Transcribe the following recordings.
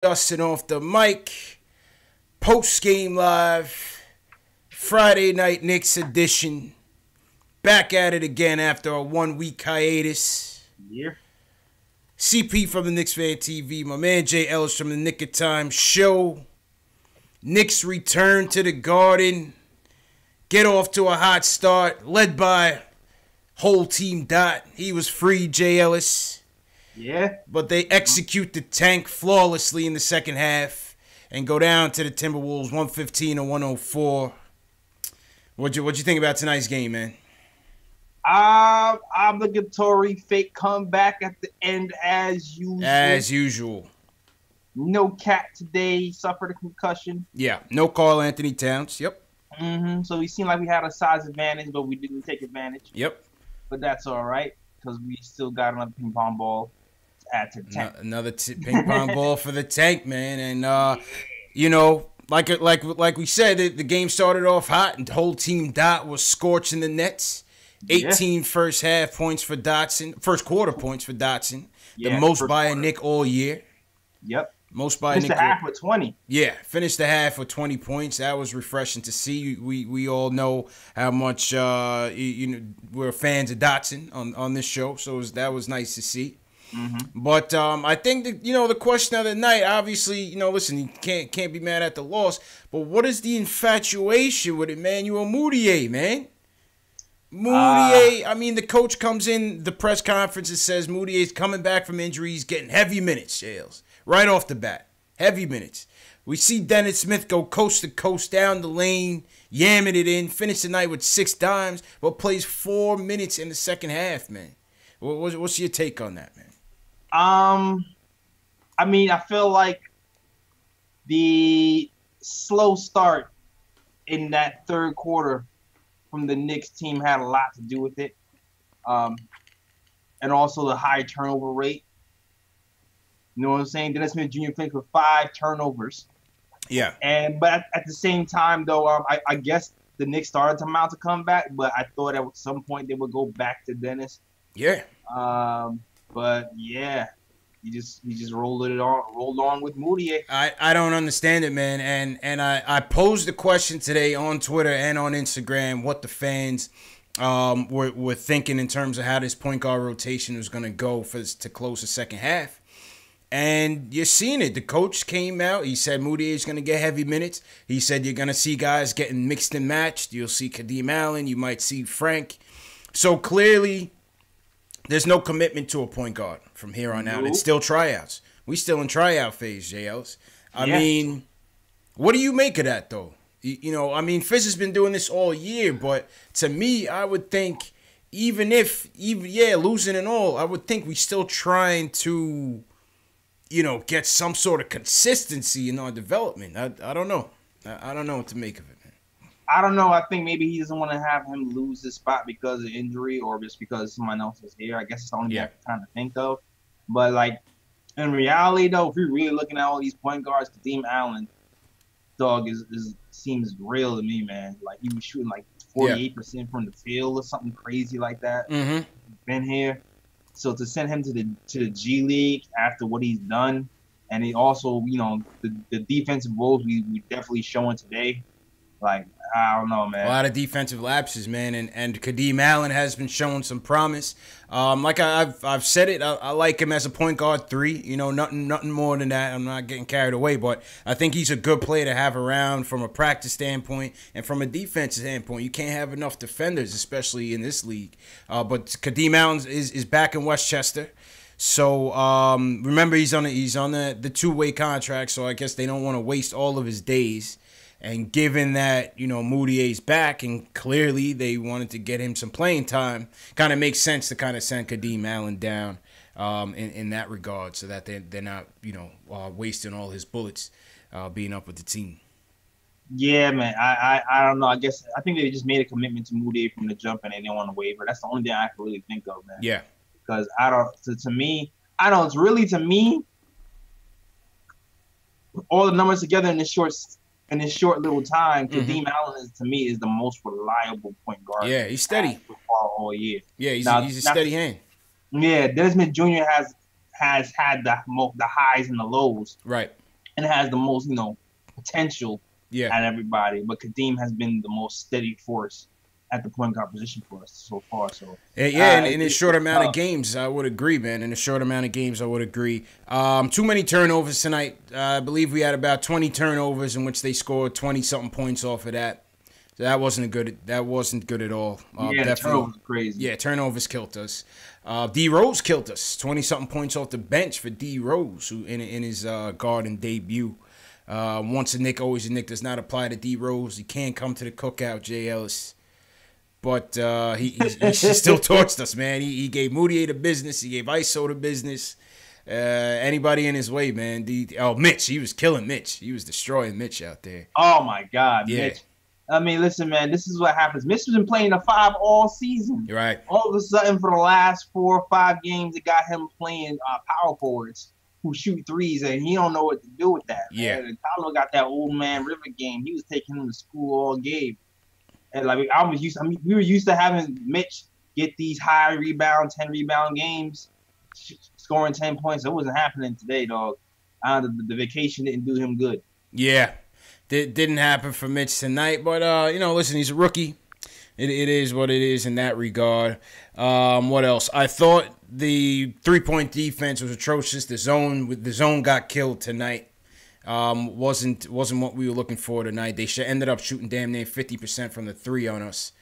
Dustin off the mic. Post game live. Friday night Knicks edition. Back at it again after a 1 week hiatus. Yeah. CP from the KnicksFanTV. My man Jay Ellis from the Nick of Time show. Knicks return to the Garden. Get off to a hot start. Led by whole team Dot. He was free, Jay Ellis. Yeah. But they execute the tank flawlessly in the second half and go down to the Timberwolves 115-104. What'd you think about tonight's game, man? Obligatory fake comeback at the end as usual. As usual. No Cat today. Suffered a concussion. Yeah. No Karl Anthony Towns. Yep. So we seemed like we had a size advantage, but we didn't take advantage. Yep. But that's all right because we still got another ping pong ball to add to the tank. Another ping pong ball for the tank, man. And like we said, the game started off hot, and the whole team Dot was scorching the Nets. 18 first half points for Dotson. First quarter points for Dotson. The most by a Nick all year. Yep. Most by a Nick. Finished the half with 20. Yeah, finished the half with 20 points. That was refreshing to see. We all know how much we're fans of Dotson on this show, so that was nice to see. But I think that, the question of the night, obviously, listen, you can't be mad at the loss, but what is the infatuation with Emmanuel Mudiay, man? Mudiay, the coach comes in the press conference and says Mudiay's coming back from injury. He's getting heavy minutes, Shales. Right off the bat. Heavy minutes. We see Dennis Smith go coast to coast down the lane, yamming it in, finish the night with 6 dimes, but plays 4 minutes in the second half, man. What's your take on that, man? I feel like the slow start in that third quarter from the Knicks team had a lot to do with it. And also the high turnover rate. You know what I'm saying? Dennis Smith Jr. played for 5 turnovers. Yeah. But at the same time, though, I guess the Knicks started to mount a comeback, but I thought at some point they would go back to Dennis. Yeah. But yeah, he just rolled on with Mudiay. I don't understand it, man. And I posed the question today on Twitter and on Instagram what the fans were thinking in terms of how this point guard rotation was going to go to close the second half. And you're seeing it. The coach came out. He said Mudiay is going to get heavy minutes. He said you're going to see guys getting mixed and matched. You'll see Kadeem Allen. You might see Frank. So clearly, there's no commitment to a point guard from here on out. It's still tryouts. We still in tryout phase, JLs. I mean, what do you make of that, though? Fizz has been doing this all year, but to me, I would think even losing and all, I would think we still trying to get some sort of consistency in our development. I don't know. I don't know what to make of it, man. I don't know. I think maybe he doesn't want to have him lose his spot because of injury or just because someone else is here. I guess it's the only thing I can kind of think of. But, in reality, though, if you're really looking at all these point guards, Kadeem Allen, dog, seems real to me, man. He was shooting, 48% from the field or something crazy like that. Been here. So to send him to the G League after what he's done, and he also, the defensive woes we definitely showing today, I don't know, man. A lot of defensive lapses, man, and Kadeem Allen has been showing some promise. I've said it, I like him as a point guard 3. Nothing more than that. I'm not getting carried away, but I think he's a good player to have around from a practice standpoint and from a defensive standpoint. You can't have enough defenders, especially in this league. But Kadeem Allen is back in Westchester. So remember, he's on the 2-way contract, so I guess they don't want to waste all of his days. And given that, Mudiay's back and clearly they wanted to get him some playing time, kind of makes sense to kind of send Kadeem Allen down in that regard so that they're not, wasting all his bullets being up with the team. Yeah, man. I don't know. I think they just made a commitment to Mudiay from the jump and they didn't want to waiver. That's the only thing I can really think of, man. Yeah. Because to me, it's really to me, all the numbers together in this short little time, Kadeem Allen to me is the most reliable point guard. Yeah, he's steady all year. Yeah, he's a steady hand. Yeah, Dennis Smith Jr. has had the highs and the lows. Right. and has the most, potential Yeah. at everybody. But Kadeem has been the most steady force at the point guard position for us so far. So Yeah, in a short amount of tough. games, I would agree, man. In a short amount of games, I would agree. Too many turnovers tonight. I believe we had about 20 turnovers in which they scored 20-something points off of that. So that wasn't good. That wasn't good at all. Yeah, the turnovers were crazy. Yeah, turnovers killed us. D Rose killed us. 20-something points off the bench for D Rose, who in his Garden debut. Once a Knick, always a Knick does not apply to D Rose. He can't come to the cookout, Jay Ellis. But he still torched us, man. He gave Moutier the business. He gave ISO the business. Anybody in his way, man. Mitch. He was killing Mitch. He was destroying Mitch out there. Oh, my God, Yeah. Mitch. I mean, listen, man, this is what happens. Mitch has been playing the 5 all season. You're right. All of a sudden, for the last 4 or 5 games, it got him playing power forwards who shoot threes, and he don't know what to do with that. Yeah. Man. Tyler got that old man River game. He was taking him to school all game. And like we were used to having Mitch get these high rebound, 10 rebound games, scoring 10 points. It wasn't happening today, dog. The vacation didn't do him good. Yeah. Didn't happen for Mitch tonight, but listen, he's a rookie. It is what it is in that regard. What else? I thought the 3-point defense was atrocious. The zone got killed tonight. Wasn't what we were looking for tonight. They ended up shooting damn near 50% from the 3 on us,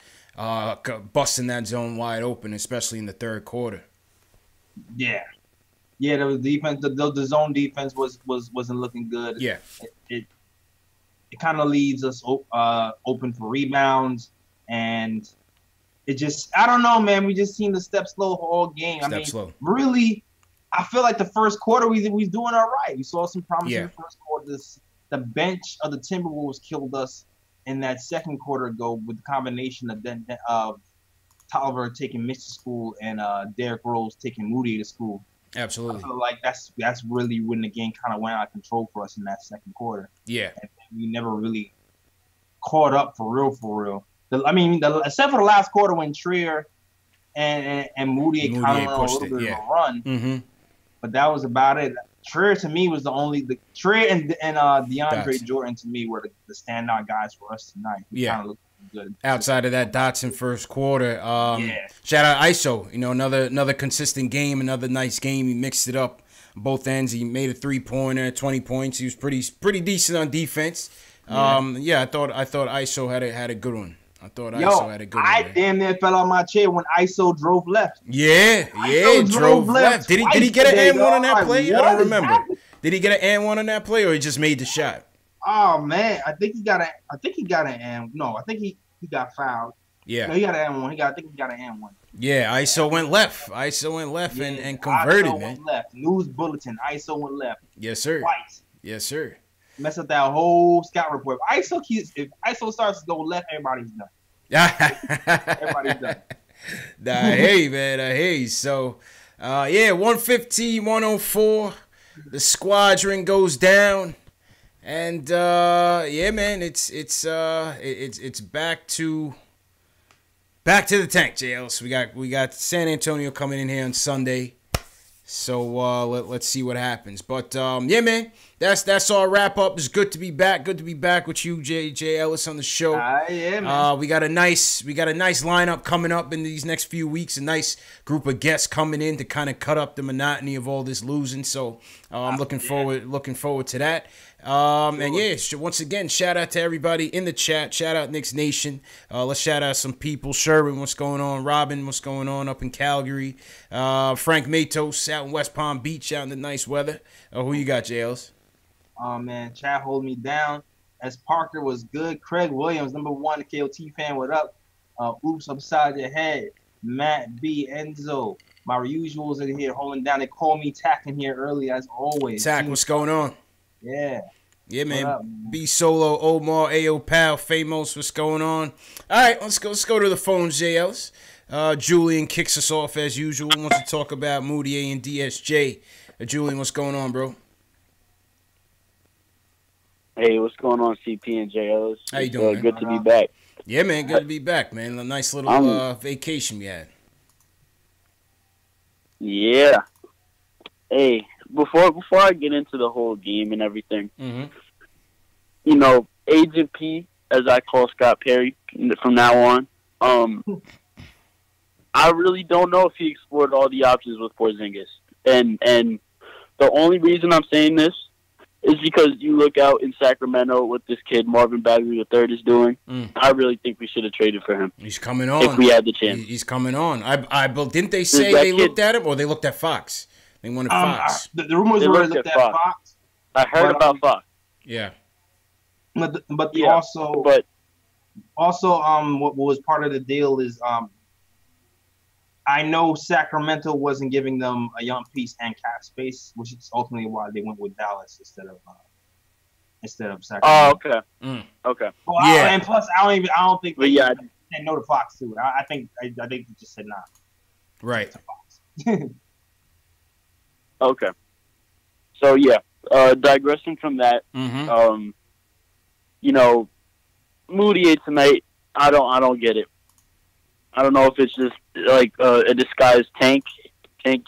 busting that zone wide open, especially in the third quarter. Yeah, the defense, the zone defense wasn't looking good. Yeah, it kind of leaves us open for rebounds, and it just, I don't know, man. We just seem to step slow all game. Slow. Really, I feel like the first quarter we doing all right. We saw some promise in the first quarter. The bench of the Timberwolves killed us in that second quarter ago with the combination of Tolliver taking Mitch to school and Derrick Rose taking Moody to school. Absolutely. I feel like that's really when the game kind of went out of control for us in that second quarter. Yeah. And we never really caught up for real. Except for the last quarter when Trier and Moody kind of went on a little bit of a run. Mm-hmm. But that was about it. Trier to me was Trier and DeAndre Jordan to me were the standout guys for us tonight. Yeah. Looked good. Outside of that Dotson first quarter, shout out ISO. Another consistent game, another nice game. He mixed it up both ends. He made a 3-pointer, 20 points. He was pretty decent on defense. I thought ISO had a good one. ISO had a good one. I damn near fell on my chair when ISO drove left. Yeah, drove left. Did he get an and one on that play? I don't remember. Did he get an and one on that play, or he just made the shot? Oh man, I think he got an and no, I think he got fouled. Yeah, no, he got an and one. I think he got an and one. Yeah, ISO went left. And converted, ISO man. Went left. News bulletin. ISO went left. Yes, sir. Twice. Yes, sir. Mess up that whole scout report. If ISO starts to go left, everybody's done. Everybody's done. I hear you, man. I hear you. So, 115, 104. The squadron goes down, and man, it's back to the tank, JL. We got San Antonio coming in here on Sunday. So let's see what happens. But man, that's our wrap up. It's good to be back. Good to be back with you, Jay Ellis, on the show. Yeah, man. We got a nice lineup coming up in these next few weeks. A nice group of guests coming in to kind of cut up the monotony of all this losing. So I'm looking forward to that. Once again, shout out to everybody in the chat. Shout out Knicks Nation. Let's shout out some people. Sherwin, what's going on? Robin, what's going on up in Calgary? Frank Matos out in West Palm Beach, out in the nice weather. Who you got, JLs? Oh man, chat hold me down. As Parker was good. Craig Williams, number 1, the KOT fan, what up? Oops, upside your head. Matt B, Enzo. My usuals in here holding down. They call me Tack in here early as always. Tack, what's going on? Yeah. Yeah, man. Up, B Solo, Omar, Ayo Pal, Famos, what's going on? All right, let's go to the phones, JLs. Julian kicks us off as usual. Wants to talk about Moutier and DSJ. Julian, what's going on, bro? Hey, what's going on, CP and JLs? How you doing, man? Good to be back. Yeah, man, good to be back, man. A nice little vacation we had. Yeah. Hey, before I get into the whole game and everything, Mm-hmm. you know, Agent P, as I call Scott Perry from now on, I really don't know if he explored all the options with Porzingis. And the only reason I'm saying this is because you look out in Sacramento what this kid Marvin Bagley III is doing. I really think we should have traded for him. He's coming on. If we had the chance. He's coming on. Didn't they say they looked at him or they looked at Fox? They wanted Fox. The rumors were they looked at Fox. I heard about Fox. Yeah. But Yeah, also what was part of the deal is I know Sacramento wasn't giving them a young piece and cap space, which is ultimately why they went with Dallas instead of Sacramento. Oh, okay. Okay. Well, Yeah. And plus, I don't think they yeah, said no to Fox too. I think they just said nah Right. to Fox. okay. So yeah, digressing from that, Mm-hmm. you know, Moutier tonight, I don't get it. I don't know if it's just like a disguised tank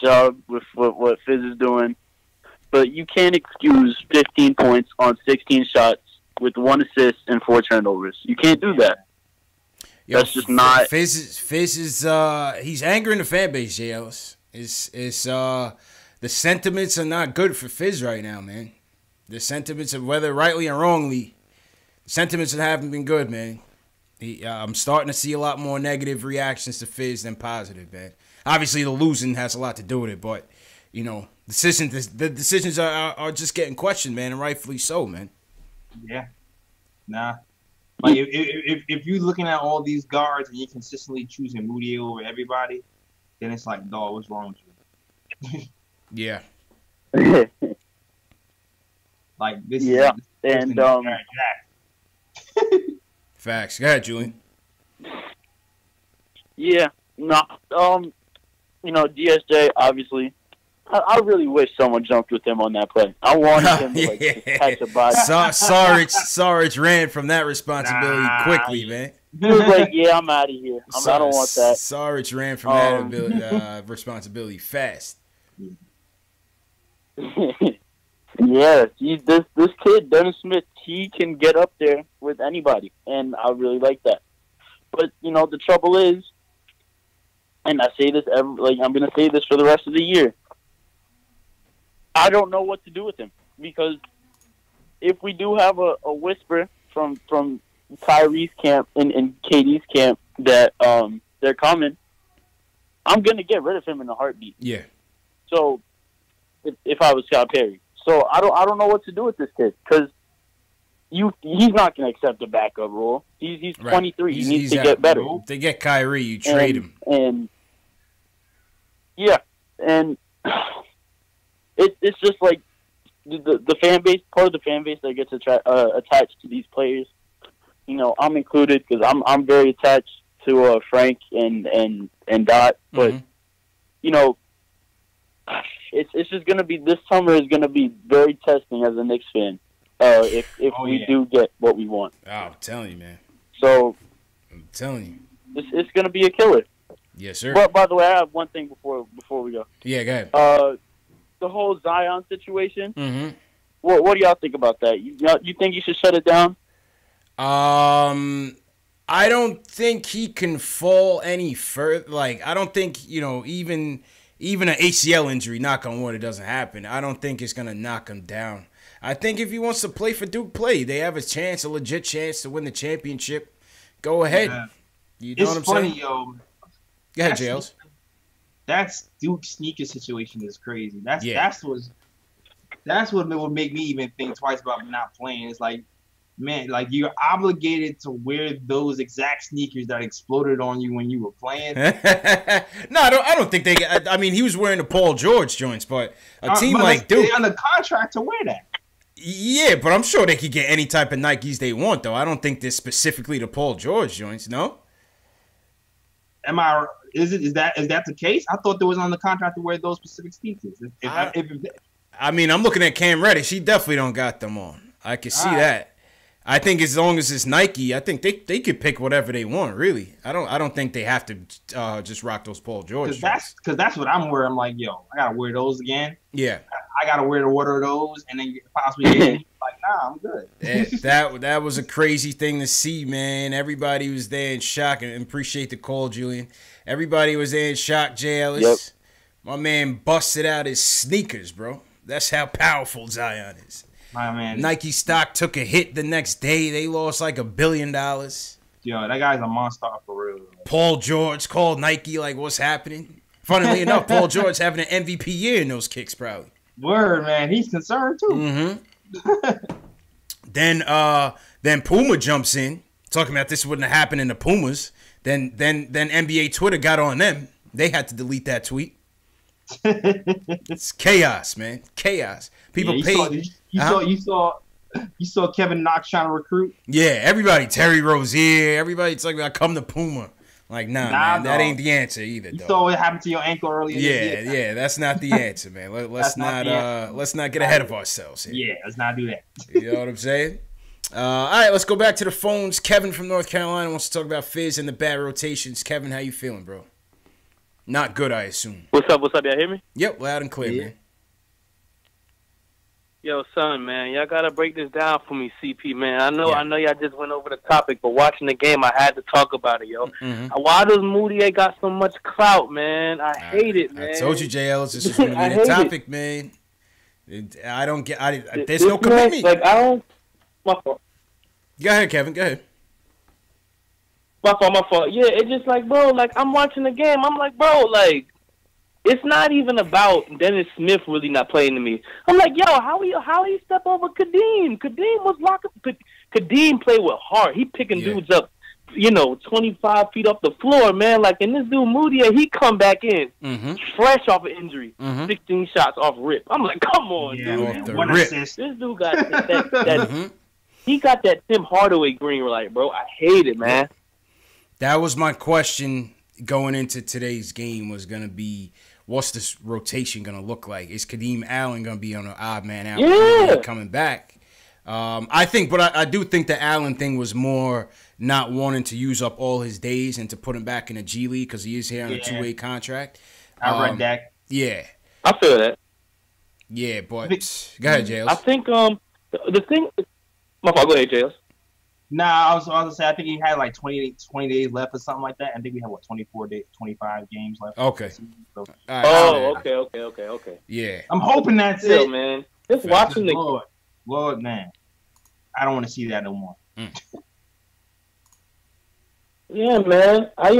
job with what Fizz is doing, but you can't excuse 15 points on 16 shots with 1 assist and 4 turnovers. You can't do that. Yo, That's just not. Fizz is he's angering the fan base, Jay Ellis. It's the sentiments are not good for Fizz right now, man. The sentiments, of whether rightly or wrongly, the sentiments haven't been good, man. I'm starting to see a lot more negative reactions to Fizz than positive, man. Obviously, the losing has a lot to do with it, but you know, the decisions are just getting questioned, man, and rightfully so, man. Yeah. Nah. Like if you're looking at all these guards and you're consistently choosing Moutier over everybody, then it's like, dog, what's wrong with you? Yeah. Like this. Yeah, Is, and Facts. Go ahead, Julian. yeah, no, you know, DSJ obviously. I really wish someone jumped with him on that play. I wanted him to just catch a body. Sarge ran from that responsibility quickly, man. He was like, "Yeah, I'm out of here. I don't want that." Sarge ran from that responsibility fast. Yeah, this kid Dennis Smith, he can get up there with anybody, and I really like that. But you know, the trouble is, and I say this I'm going to say this for the rest of the year. I don't know what to do with him, because if we do have a whisper from Kyrie's camp and KD's camp that they're coming, I'm going to get rid of him in a heartbeat. Yeah. So if I was Scott Perry. So I don't know what to do with this kid, because he's not going to accept a backup role. He's 23. He needs to get better. If they get Kyrie, you trade him. And yeah, and it's just like the fan base, part of the fan base that gets attached to these players. You know, I'm included, because I'm very attached to Frank and Dot, but you know, it's just gonna be, this summer is gonna be very testing as a Knicks fan. If we do get what we want. Oh, I'm telling you, man. So I'm telling you, it's gonna be a killer. Yes, sir. But by the way, I have one thing before we go. Yeah, go ahead. The whole Zion situation. Mm-hmm. What do y'all think about that? You think you should shut it down? I don't think he can fall any further. Like, I don't think, you know, even an ACL injury, knock on wood, it doesn't happen. I don't think it's gonna knock him down. I think if he wants to play for Duke, they have a legit chance to win the championship. Go ahead. Yeah. You know what I'm saying? It's funny, yo. Go ahead, Jails. That's Duke sneaker situation is crazy. That's what would make me even think twice about not playing. It's like, man, like, you're obligated to wear those exact sneakers that exploded on you when you were playing. No, I don't think they. I mean, he was wearing the Paul George joints, but a team like Duke, they're on the contract to wear that. Yeah, but I'm sure they could get any type of Nikes they want, though. I don't think they're specifically the Paul George joints. No. Is that the case? I thought there was on the contract to wear those specific sneakers. I mean, I'm looking at Cam Reddish. He definitely don't got them on. I can see that. I think as long as it's Nike, I think they could pick whatever they want. Really, I don't think they have to just rock those Paul George. Because that's what I'm wearing. I'm like, yo, I gotta wear those again. Yeah, I gotta wear the water of those and then possibly get like, nah, I'm good. That was a crazy thing to see, man. Everybody was there in shock, and appreciate the call, Julian. Everybody was there in shock, Jay Ellis. Yep. My man busted out his sneakers, bro. That's how powerful Zion is. My man. Nike stock took a hit the next day. They lost like $1 billion. Yo, that guy's a monster for real. Paul George called Nike like, what's happening? Funnily enough, Paul George having an MVP year in those kicks, probably. Word, man. He's concerned, too. Mm-hmm. Then Puma jumps in, talking about this wouldn't have happened in the Pumas. Then NBA Twitter got on them. They had to delete that tweet. It's chaos, man. Chaos. People paid. You saw Kevin Knox trying to recruit? Yeah, everybody. Terry Rozier. Everybody talking about come to Puma. Like, nah man, that ain't the answer either. You saw what happened to your ankle earlier. Yeah, that's not the answer, man. Let's not get ahead of ourselves here. Yeah, let's not do that. You know what I'm saying? All right, let's go back to the phones. Kevin from North Carolina wants to talk about Fizz and the bad rotations. Kevin, how you feeling, bro? Not good, I assume. What's up? Y'all hear me? Yep, loud and clear, man. Yo, son, man, y'all gotta break this down for me, CP, man. I know y'all just went over the topic, but watching the game, I had to talk about it, yo. Mm-hmm. Why does Moutier got so much clout, man? I hate it, man. I told you, JL, this is going to be the topic, man. I don't get. There's no commitment. Like, I don't. My fault. Go ahead, Kevin. Go ahead. My fault. Yeah, it's just like, bro, like, I'm watching the game. I'm like, bro, like, it's not even about Dennis Smith really not playing to me. I'm like, yo, how he step over Kadeem? Kadeem was locking. Kadeem played with heart. He picking dudes up, 25 feet off the floor, man. Like, and this dude Moutier, he come back in fresh off an injury, 16 shots off rip. I'm like, come on, dude. One assist. This dude got that he got that Tim Hardaway green light, bro. I hate it, man. That was my question going into today's game was going to be, what's this rotation going to look like? Is Kadeem Allen going to be on an odd man out coming back? I do think the Allen thing was more not wanting to use up all his days and to put him back in a G League because he is here on a two-way contract. I read that. Yeah. I feel that. Yeah, but go ahead, Jails. I think the thing. My fault. Go ahead, Jails. Nah, I was going to say, I think he had like 20 days left or something like that. I think we have, 24 days, 25 games left. Okay. So, okay. Yeah. I'm hoping that's it. Man. Just watching the Lord, man. I don't want to see that no more. Yeah, man. I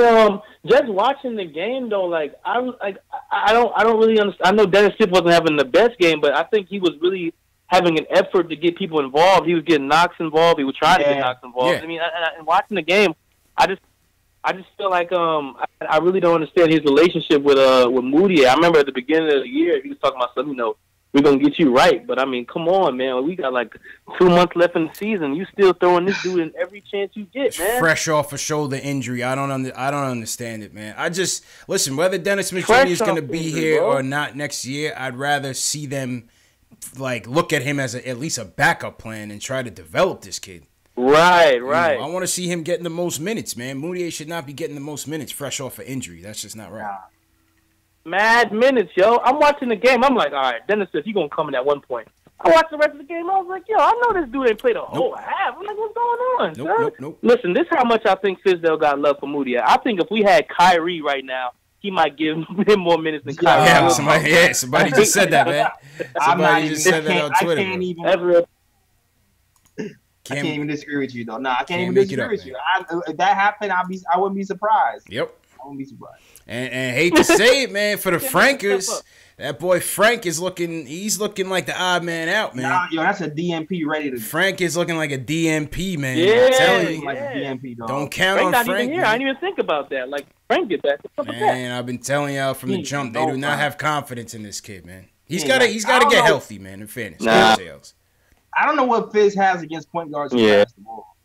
just watching the game though, like I don't really understand. I know Dennis Smith wasn't having the best game, but I think he was really having an effort to get people involved. He was getting Knox involved. He was trying to get Knox involved. Yeah. I mean, and watching the game, I just feel like I really don't understand his relationship with Moutier. I remember at the beginning of the year he was talking about something, we're gonna get you right. But I mean, come on, man. We got like 2 months left in the season. You still throwing this dude in every chance you get, man. Fresh off a shoulder injury. I don't understand it, man. Listen, whether Dennis Smith Jr. is gonna be here or not next year, I'd rather see them like look at him as at least a backup plan and try to develop this kid. Right. I want to see him getting the most minutes, man. Moutier should not be getting the most minutes fresh off an injury. That's just not right. Mad minutes, yo. I'm watching the game. I'm like, all right, Dennis Smith, he gonna come in at one point. I watched the rest of the game. I was like, yo, I know this dude ain't played a whole half. I'm like, what's going on? Nope. Listen, this is how much I think Fizdale got love for Moutier. I think if we had Kyrie right now, he might give him more minutes than Kyrie. Yeah, somebody just said that, man. Somebody just said that on Twitter. I can't even disagree with you, though. Nah, I can't even disagree with you. If that happened, I wouldn't be surprised. Yep. I wouldn't be surprised. And hate to say it, man, for the Frankers, that boy Frank is looking like the odd man out, man. Nah, yo, that's a DMP ready to. Frank is looking like a DMP, man. Yeah, I'm telling you. Like a DMP, dog. Don't count Frank on not Frank. Even here. I didn't even think about that. Like, Frank get back. Man, I've been telling y'all from the jump, they do not have confidence in this kid, man. He's got to get healthy, man, in fairness. Nah. I don't know what Fizz has against point guards who pass the ball.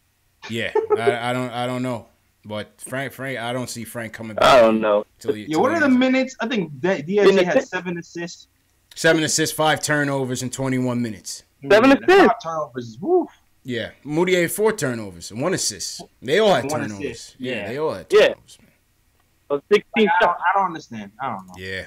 Yeah, I don't know. But Frank, I don't see Frank coming back. I don't know. What are the minutes? I think DSJ had 7 assists. 7 assists, 5 turnovers in 21 minutes. 7 assists. 5 turnovers. Woof. Yeah, Moutier 4 turnovers and 1 assist. They all had turnovers. Assist. Yeah, they all had turnovers. Man. 16 I don't understand. I don't know. Yeah.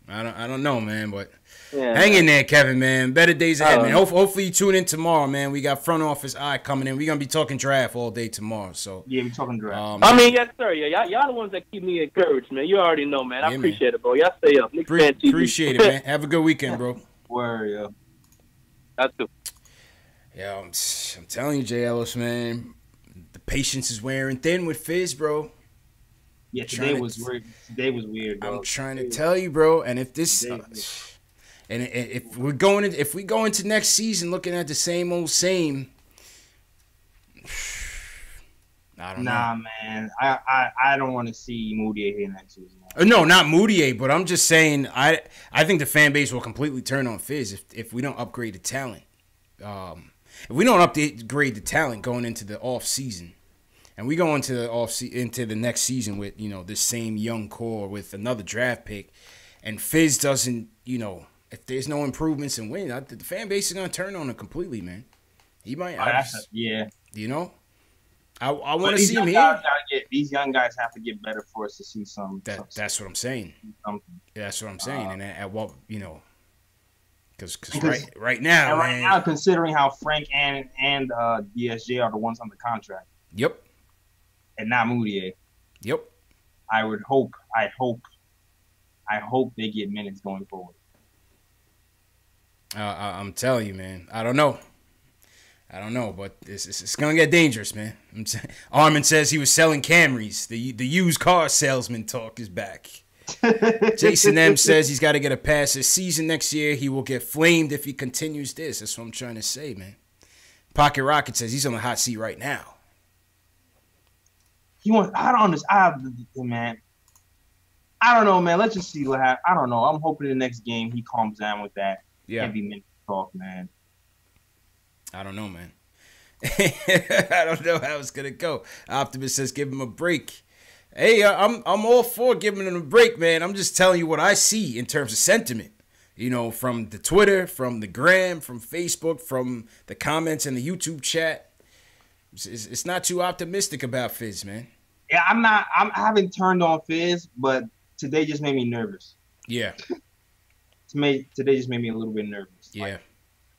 I don't know, man, but Yeah, hang in there, Kevin, man. Better days ahead, man. know. Hopefully you tune in tomorrow, man. We got front office eye coming in. We're gonna be talking draft all day tomorrow. So Yeah, we talking draft. I mean, yes, sir. Yeah, y'all the ones that keep me encouraged, man. You already know, man. I appreciate it, bro. Y'all stay up. KnicksFanTV. Appreciate it, man. Have a good weekend, bro. Word, yeah. That's good. Yeah, I'm telling you, Jay Ellis, man. The patience is wearing thin with Fizz, bro. Yeah, today was weird. Today was weird, bro. I'm trying to tell you, bro. And if this, and if we go into next season looking at the same old same, I don't know. Nah, man. I don't want to see Moody here next season. No, not Moutier, but I'm just saying I think the fan base will completely turn on Fizz if we don't upgrade the talent. If we don't upgrade the talent going into the off season, and we go into the into the next season with this same young core with another draft pick, and Fizz doesn't if there's no improvements in win, the fan base is gonna turn on him completely, man. He might, yeah. I want to see him here. These young guys have to get better for us to see some. That's what I'm saying. That's what I'm saying. And at what because right now, and right now, considering how Frank and DSJ are the ones under contract. Yep. And not Moutier. Yep. I hope they get minutes going forward. I'm telling you, man. I don't know, but it's gonna get dangerous, man. Armin says he was selling Camrys. The used car salesman talk is back. Jason M says he's got to get a pass this season next year. He will get flamed if he continues this. That's what I'm trying to say, man. Pocket Rocket says he's on the hot seat right now. I don't understand, man. I don't know, man. Let's just see what happens. I don't know. I'm hoping the next game he calms down with that heavy minute talk, man. I don't know, man. I don't know how it's gonna go. Optimus says give him a break. Hey, I'm all for giving him a break, man. I'm just telling you what I see in terms of sentiment. From the Twitter, from the Gram, from Facebook, from the comments in the YouTube chat. It's not too optimistic about Fizz, man. Yeah, I haven't turned on Fizz, but today just made me nervous. Yeah. Today just made me a little bit nervous. Yeah.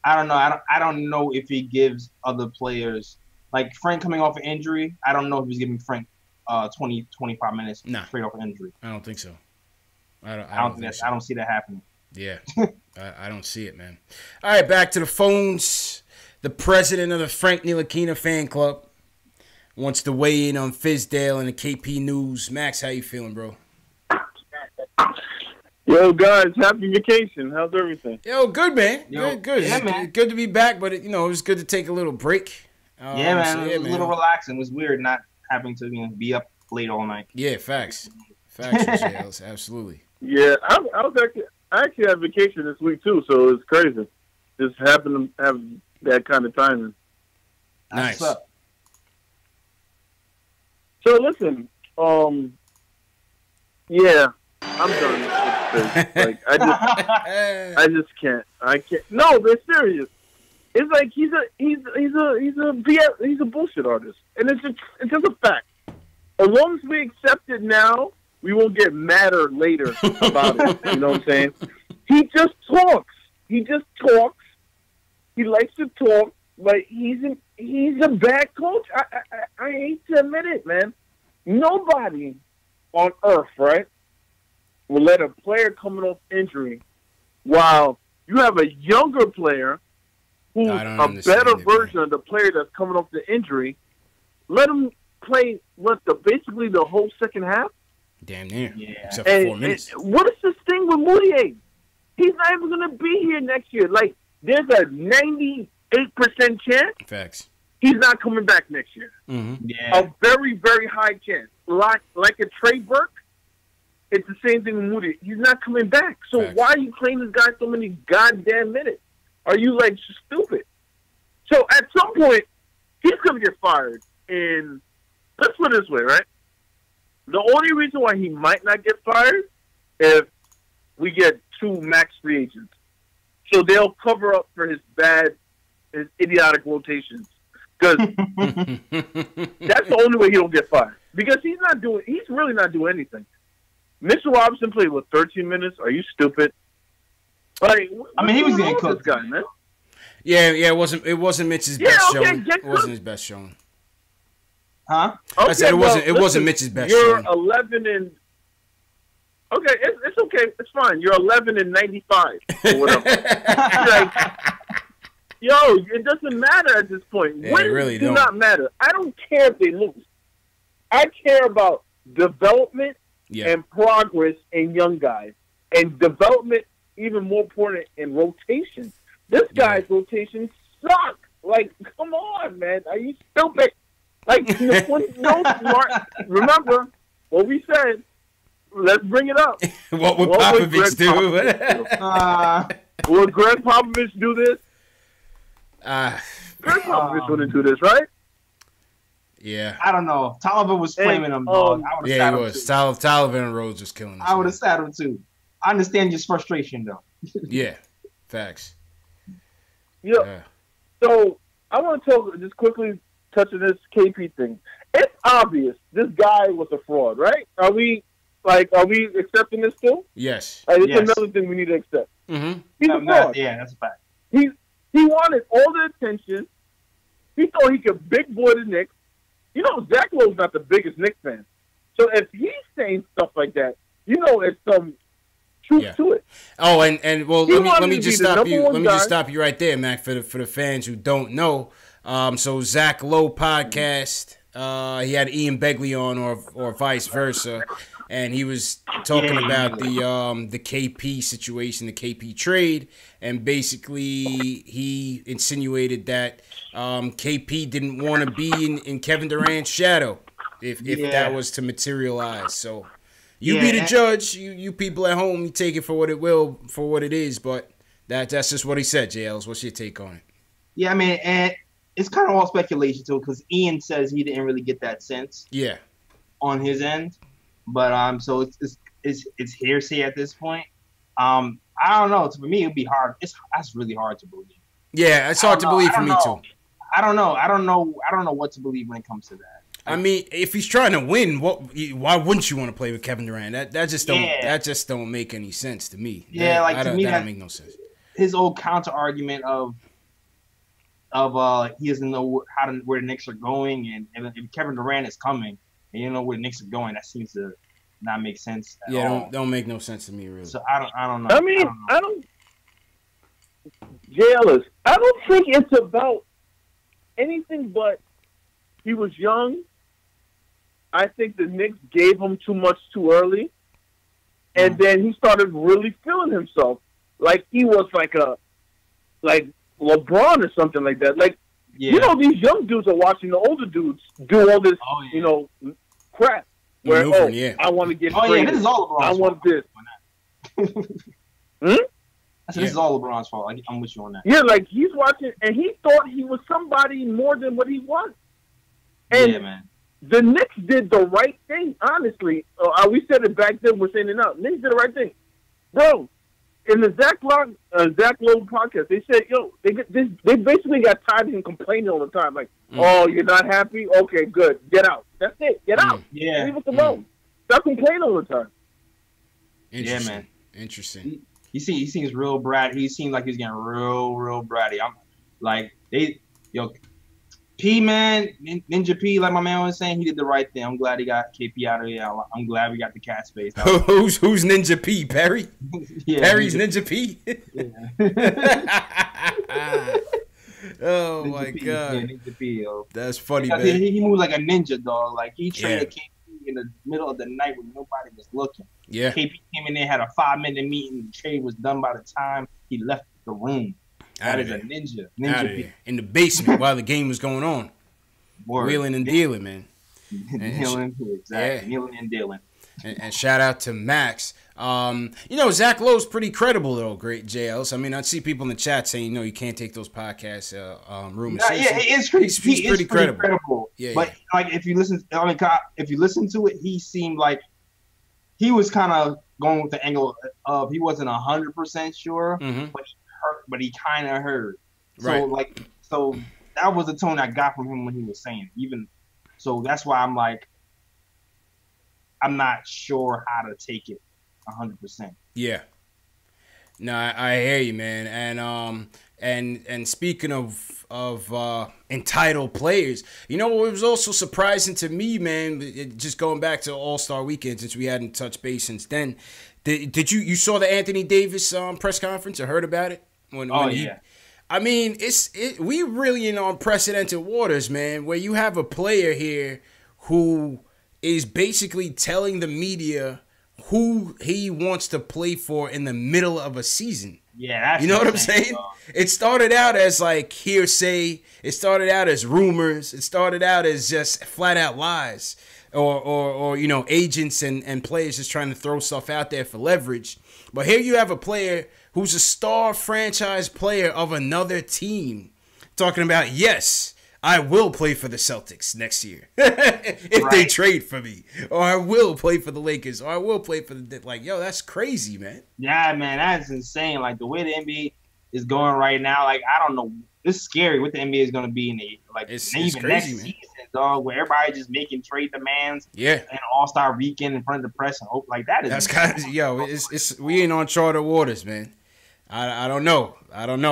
I don't know. I don't know if he gives other players, like Frank coming off an injury. I don't know if he's giving Frank 20, 25 minutes straight off an injury. I don't think so. I don't see that happening. Yeah. I don't see it, man. All right, back to the phones. The president of the Frank Ntilikina fan club wants to weigh in on Fizdale and the KP News. Max, how you feeling, bro? Yo, guys, happy vacation. How's everything? Yo, good, man. Yo, good. Yeah, man. Good to be back, but it was good to take a little break. Yeah, man. It was a little relaxing. It was weird not having to be up late all night. Yeah, facts. Facts, absolutely. Yeah, I actually had vacation this week too, so it's crazy. Just happened to have that kind of timing. Nice. What's up? So listen, yeah, I'm done with this. Like I just can't. I can't. No, but serious. It's like he's a bullshit artist, and it's just a fact. As long as we accept it now, we won't get madder later about it. You know what I'm saying? He just talks. He likes to talk, but he's a bad coach. I hate to admit it, man. Nobody on earth, right, will let a player coming off injury while you have a younger player who's a better version of the player that's coming off the injury. Let him play basically the whole second half. Damn near. Yeah. Except for 4 minutes. What is this thing with Moutier? He's not even going to be here next year. Like, there's a 98% chance Facts. he's not coming back next year. Mm-hmm. Yeah. A very, very high chance. Like a Trey Burke, it's the same thing with Moody. He's not coming back. So Facts. why are you playing this guy so many goddamn minutes? Are you, like, stupid? So at some point, he's going to get fired. And let's put it this way, right? The only reason why he might not get fired if we get 2 max free agents. So they'll cover up for his idiotic rotations. Because that's the only way he don't get fired. Because he's really not doing anything. Mitchell Robinson played, 13 minutes? Are you stupid? Like, I mean, he was getting cooked, cooked, guy, man. Yeah, it wasn't Mitch's best showing. It wasn't his best showing. Huh? I said it wasn't Mitch's best You're showing. 11 and okay, it's okay, it's fine. You're 11 and 95 or whatever. Like, yo, it doesn't matter at this point. Yeah, Wins it really do don't. not matter. I don't care if they lose. I care about development and progress in young guys, and development even more important in rotation. This guy's rotation sucks. Like, come on, man. Are you stupid? Like, no smart. Remember what we said. Let's bring it up. What would Popovich do? Would Greg Popovich do this? Greg Popovich wouldn't do this, right? Yeah. I don't know. Tolliver was flaming him, dog. Yeah, he was. Tolliver and Rhodes was killing us. I would have sat him, too. I understand your frustration, though. Yeah. Facts. Yeah. So, I want to just quickly touch on this KP thing. It's obvious this guy was a fraud, right? Are we accepting this too? Yes. It's another thing we need to accept. Mm-hmm. He's a fraud. Yeah, that's a fact. He wanted all the attention. He thought he could big boy the Knicks. You know, Zach Lowe's not the biggest Knicks fan. So if he's saying stuff like that, you know it's some truth to it. Oh, and well, let me just stop you. Let me guy. just stop you right there, Mac, for the fans who don't know. So Zach Lowe podcast, he had Ian Begley on, or vice versa, and he was talking about the KP situation, the KP trade, and basically he insinuated that KP didn't want to be in Kevin Durant's shadow if that was to materialize. So you be the judge. You people at home, you take it for what it is. But that's just what he said. JLs, what's your take on it? Yeah, I mean, and it's kind of all speculation too, because Ian says he didn't really get that sense. Yeah. On his end, but so it's hearsay at this point. I don't know. For me, it'd be hard. That's really hard to believe. Yeah, it's hard to believe for me too. I don't know what to believe when it comes to that. I mean, if he's trying to win, why wouldn't you want to play with Kevin Durant? That just don't make any sense to me. Yeah, to me that don't make no sense. His old counter argument of he doesn't know where the Knicks are going, and if Kevin Durant is coming and you don't know where the Knicks are going, that seems to not make sense at all. Don't make no sense to me, really. So I don't know. I mean, I don't JLS. I don't think it's about anything but he was young. I think the Knicks gave him too much too early, and then he started really feeling himself like he was like LeBron or something like that. Like, you know, these young dudes are watching the older dudes do all this, you know, crap. Where, I want to get traded. This is all LeBron's I want this. This is all LeBron's fault. I'm with you on that. Yeah, like he's watching, and he thought he was somebody more than what he was. And man. The Knicks did the right thing, honestly. We said it back then, we're saying it now. Knicks did the right thing. Bro, in the Zach Lowe podcast, they said, yo, they basically got tired of him complaining all the time. Like, oh, you're not happy? Okay, good. Get out. That's it. Get out. Yeah. Leave us alone. Stop complaining all the time. Interesting. Yeah, man. Interesting. He seems real bratty. He seems like he's getting real bratty. I'm like, P, man, Ninja P, like my man was saying, he did the right thing. I'm glad he got KP out of here. I'm glad we got the cat space. Who's Ninja P? Perry? Yeah, Perry's Ninja P? Oh, Ninja my P, God. Yeah, Ninja P, yo. That's funny, because man. He moved like a ninja, dog. Like, he traded KP in the middle of the night when nobody was looking. Yeah. KP came in there, had a 5-minute meeting. The trade was done by the time he left the room. That is a ninja. Ninja P. In the basement while the game was going on. Wheeling and dealing, man. Dealing, exactly. Wheeling and dealing. And shout out to Max. You know, Zach Lowe's pretty credible, though, great JLs. I mean, I see people in the chat saying, you can't take those podcast rumors. He's pretty credible. Yeah, but like if you listen to it, he seemed like he was kind of going with the angle of he wasn't 100% sure, but he kind of heard. So that was the tone I got from him when he was saying it. Even so, that's why I'm like, I'm not sure how to take it 100%. Yeah. No, I hear you, man. And speaking of entitled players, you know what was also surprising to me, man, just going back to All-Star Weekend, since we hadn't touched base since then. Did you saw the Anthony Davis press conference or heard about it? When Yeah. I mean, we really in unprecedented waters, man, where you have a player here who is basically telling the media who he wants to play for in the middle of a season. Yeah, that's you know what I'm saying? It started out as like hearsay. It started out as rumors. It started out as just flat out lies, or you know, agents and players just trying to throw stuff out there for leverage. But here you have a player who's a star franchise player of another team talking about, yes, I will play for the Celtics next year if they trade for me, or I will play for the Lakers, or I will play for the, like, yo, that's crazy, man. Yeah, man, that's insane. Like the way the NBA is going right now, like I don't know, it's scary what the NBA is going to be in the It's even crazy, next man. season, dog. Where everybody just making trade demands, Yeah, and All-Star Weekend in front of the press and hope like that is. that's kind of it's we ain't on charted waters, man. I don't know.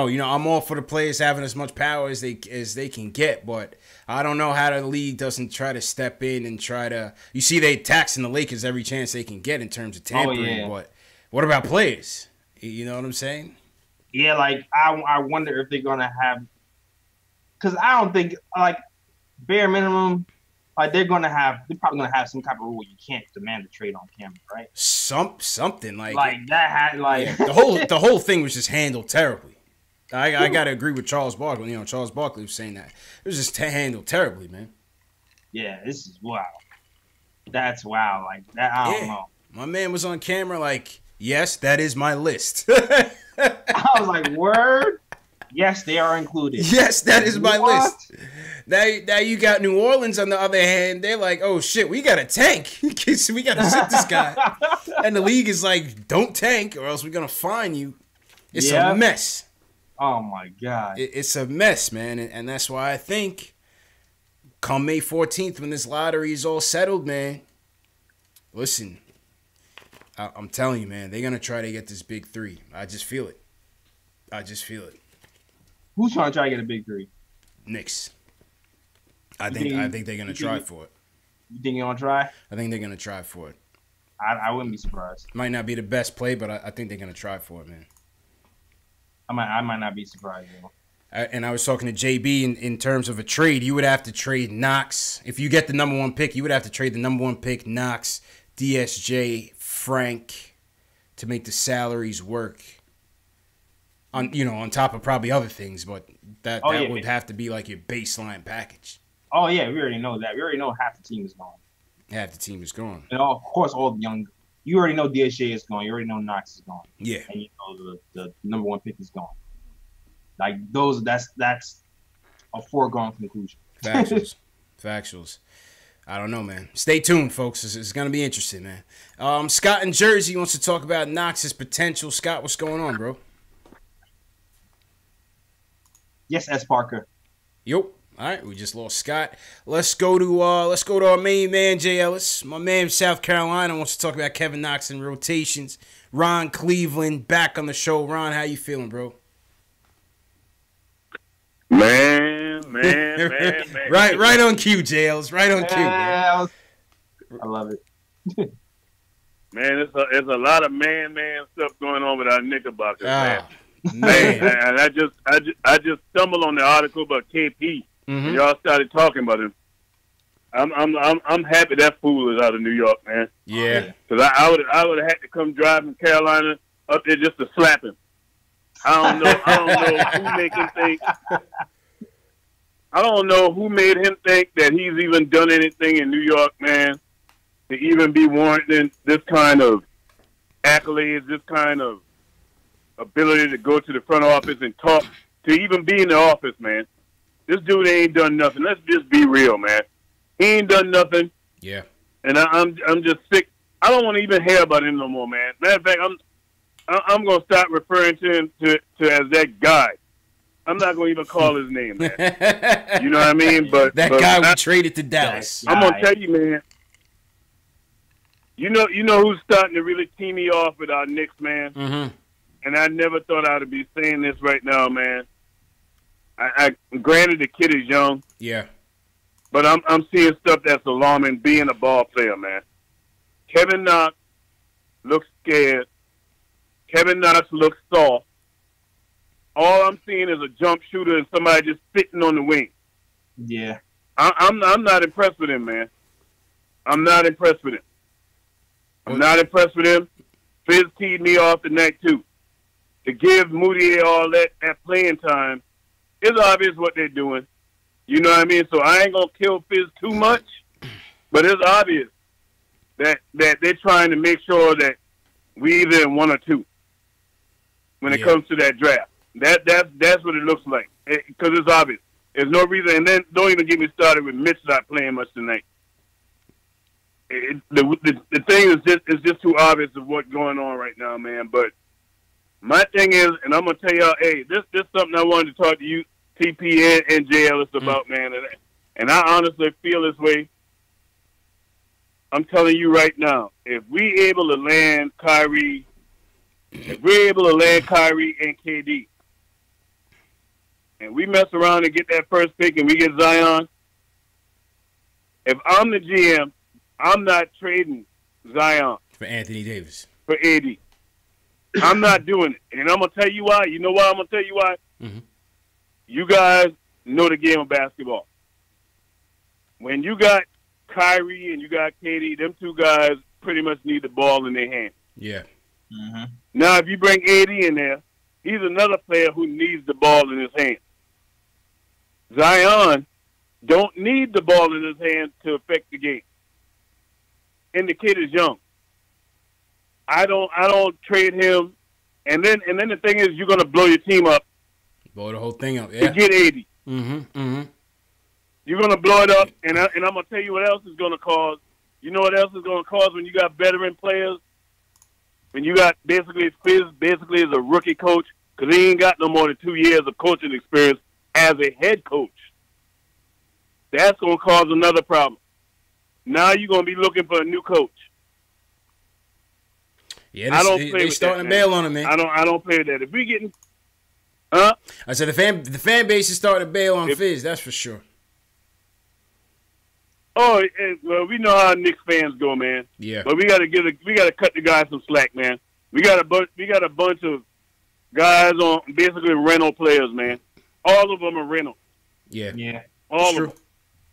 You know, I'm all for the players having as much power as they can get, but I don't know how the league doesn't try to step in and try to. You see, they taxing the Lakers every chance they can get in terms of tampering. But what about players? You know what I'm saying? Yeah, like I wonder if they're gonna have, because I don't think like bare minimum. Like they're probably gonna have some type of rule you can't demand a trade on camera, right? Something like that had yeah, the whole thing was just handled terribly. I gotta agree with Charles Barkley. You know, Charles Barkley was saying that it was just handled terribly, man. Yeah, this is wow. That's wow. Like that, I don't know. My man was on camera like, yes, that is my list. I was like, word. Yes, they are included. Yes, that is my list. Now you got New Orleans on the other hand. They're like, oh shit, we got a tank. We got to sit this guy. And the league is like, don't tank or else we're gonna fine you. It's a mess. Oh my god, it's a mess, man, and that's why I think come May 14th when this lottery is all settled, man. Listen, I'm telling you, man, they're gonna try to get this big three. I just feel it. Who's trying to get a big three? Knicks. I think they're gonna try for it. You think you're gonna try? I think they're gonna try for it. I wouldn't be surprised. Might not be the best play, but I think they're gonna try for it, man. I might not be surprised. You know? And I was talking to JB in terms of a trade. You would have to trade Knox. If you get the number one pick, you would have to trade the number one pick, Knox, DSJ, Frank, to make the salaries work. On top of probably other things, but that would have to be like your baseline package. Oh yeah, we already know that. We already know half the team is gone. Half the team is gone. And of course, all the young. You already know DSJ is gone. You already know Knox is gone. Yeah. And you know the number one pick is gone. Like those, that's a foregone conclusion. Factuals. I don't know, man. Stay tuned, folks. It's going to be interesting, man. Scott in Jersey wants to talk about Knox's potential. Scott, what's going on, bro? Yes, S. Parker. Yep. All right, we just lost Scott. Let's go to our main man, Jay Ellis. My man from South Carolina wants to talk about Kevin Knox and rotations. Ron Cleveland back on the show. Ron, how you feeling, bro? Man. Right on cue, Jay Ellis. Right on cue. Man. I love it. Man, it's a lot of man stuff going on with our Knickerbockers, man. Man. And I just stumbled on the article about KP. And y'all started talking about him. I'm happy that fool is out of New York, man. Yeah. Because I would have had to come drive from Carolina up there just to slap him. I don't know who make him think. I don't know who made him think that he's even done anything in New York, man, to even be warranting this kind of accolades, this kind of ability to go to the front office and talk, to even be in the office, man. This dude ain't done nothing. Let's just be real, man. He ain't done nothing. Yeah. And I'm just sick. I don't want to even hear about him no more, man. Matter of fact, I'm gonna start referring to him to as that guy. I'm not gonna even call his name, man. You know what I mean? But guy we traded to Dallas. I'm gonna tell you, man. You know who's starting to really tee me off with our Knicks, man? Mm-hmm. And I never thought I'd be saying this right now, man. I granted the kid is young. Yeah. But I'm seeing stuff that's alarming being a ball player, man. Kevin Knox looks scared. Kevin Knox looks soft. All I'm seeing is a jump shooter and somebody just sitting on the wing. Yeah. I'm not impressed with him, man. I'm not impressed with him. I'm not impressed with him. Fizz teed me off tonight, too. To give Moutier all that playing time, it's obvious what they're doing. You know what I mean? So I ain't going to kill Fizz too much, but it's obvious that they're trying to make sure that we either in one or two when it comes to that draft. That's what it looks like, because it's obvious. There's no reason, and then don't even get me started with Mitch not playing much tonight. The thing is just too obvious of what's going on right now, man. But my thing is, and I'm gonna tell y'all, hey, this something I wanted to talk to you, TP and J. Ellis about, man. And I honestly feel this way. I'm telling you right now, if we able to land Kyrie, if we're able to land Kyrie and KD, and we mess around and get that first pick and we get Zion, if I'm the GM, I'm not trading Zion For Anthony Davis. for AD. I'm not doing it. And I'm going to tell you why. You know why I'm going to tell you why? Mm-hmm. You guys know the game of basketball. When you got Kyrie and you got KD, them two guys pretty much need the ball in their hand. Yeah. Mm-hmm. Now, if you bring AD in there, he's another player who needs the ball in his hand. Zion don't need the ball in his hand to affect the game. And the kid is young. I don't trade him. And then the thing is, you're gonna blow your team up. Blow the whole thing up. Yeah. To get 80. Mm-hmm. Mm-hmm. You're gonna blow it up, and I'm gonna tell you what else is gonna cause. You know what else is gonna cause when you got veteran players? When you got basically Fizz basically as a rookie coach, because he ain't got no more than 2 years of coaching experience as a head coach. That's gonna cause another problem. Now you're gonna be looking for a new coach. Yeah, I don't play they with starting that, to bail on him, man. I don't play with that. If we getting, huh? I said the fan base is starting to bail on Fizz. That's for sure. Oh, well, we know how Knicks fans go, man. Yeah. But we gotta cut the guys some slack, man. We got a bunch of guys on basically rental players, man. All of them are rental. Yeah. Yeah. All It's of true. them.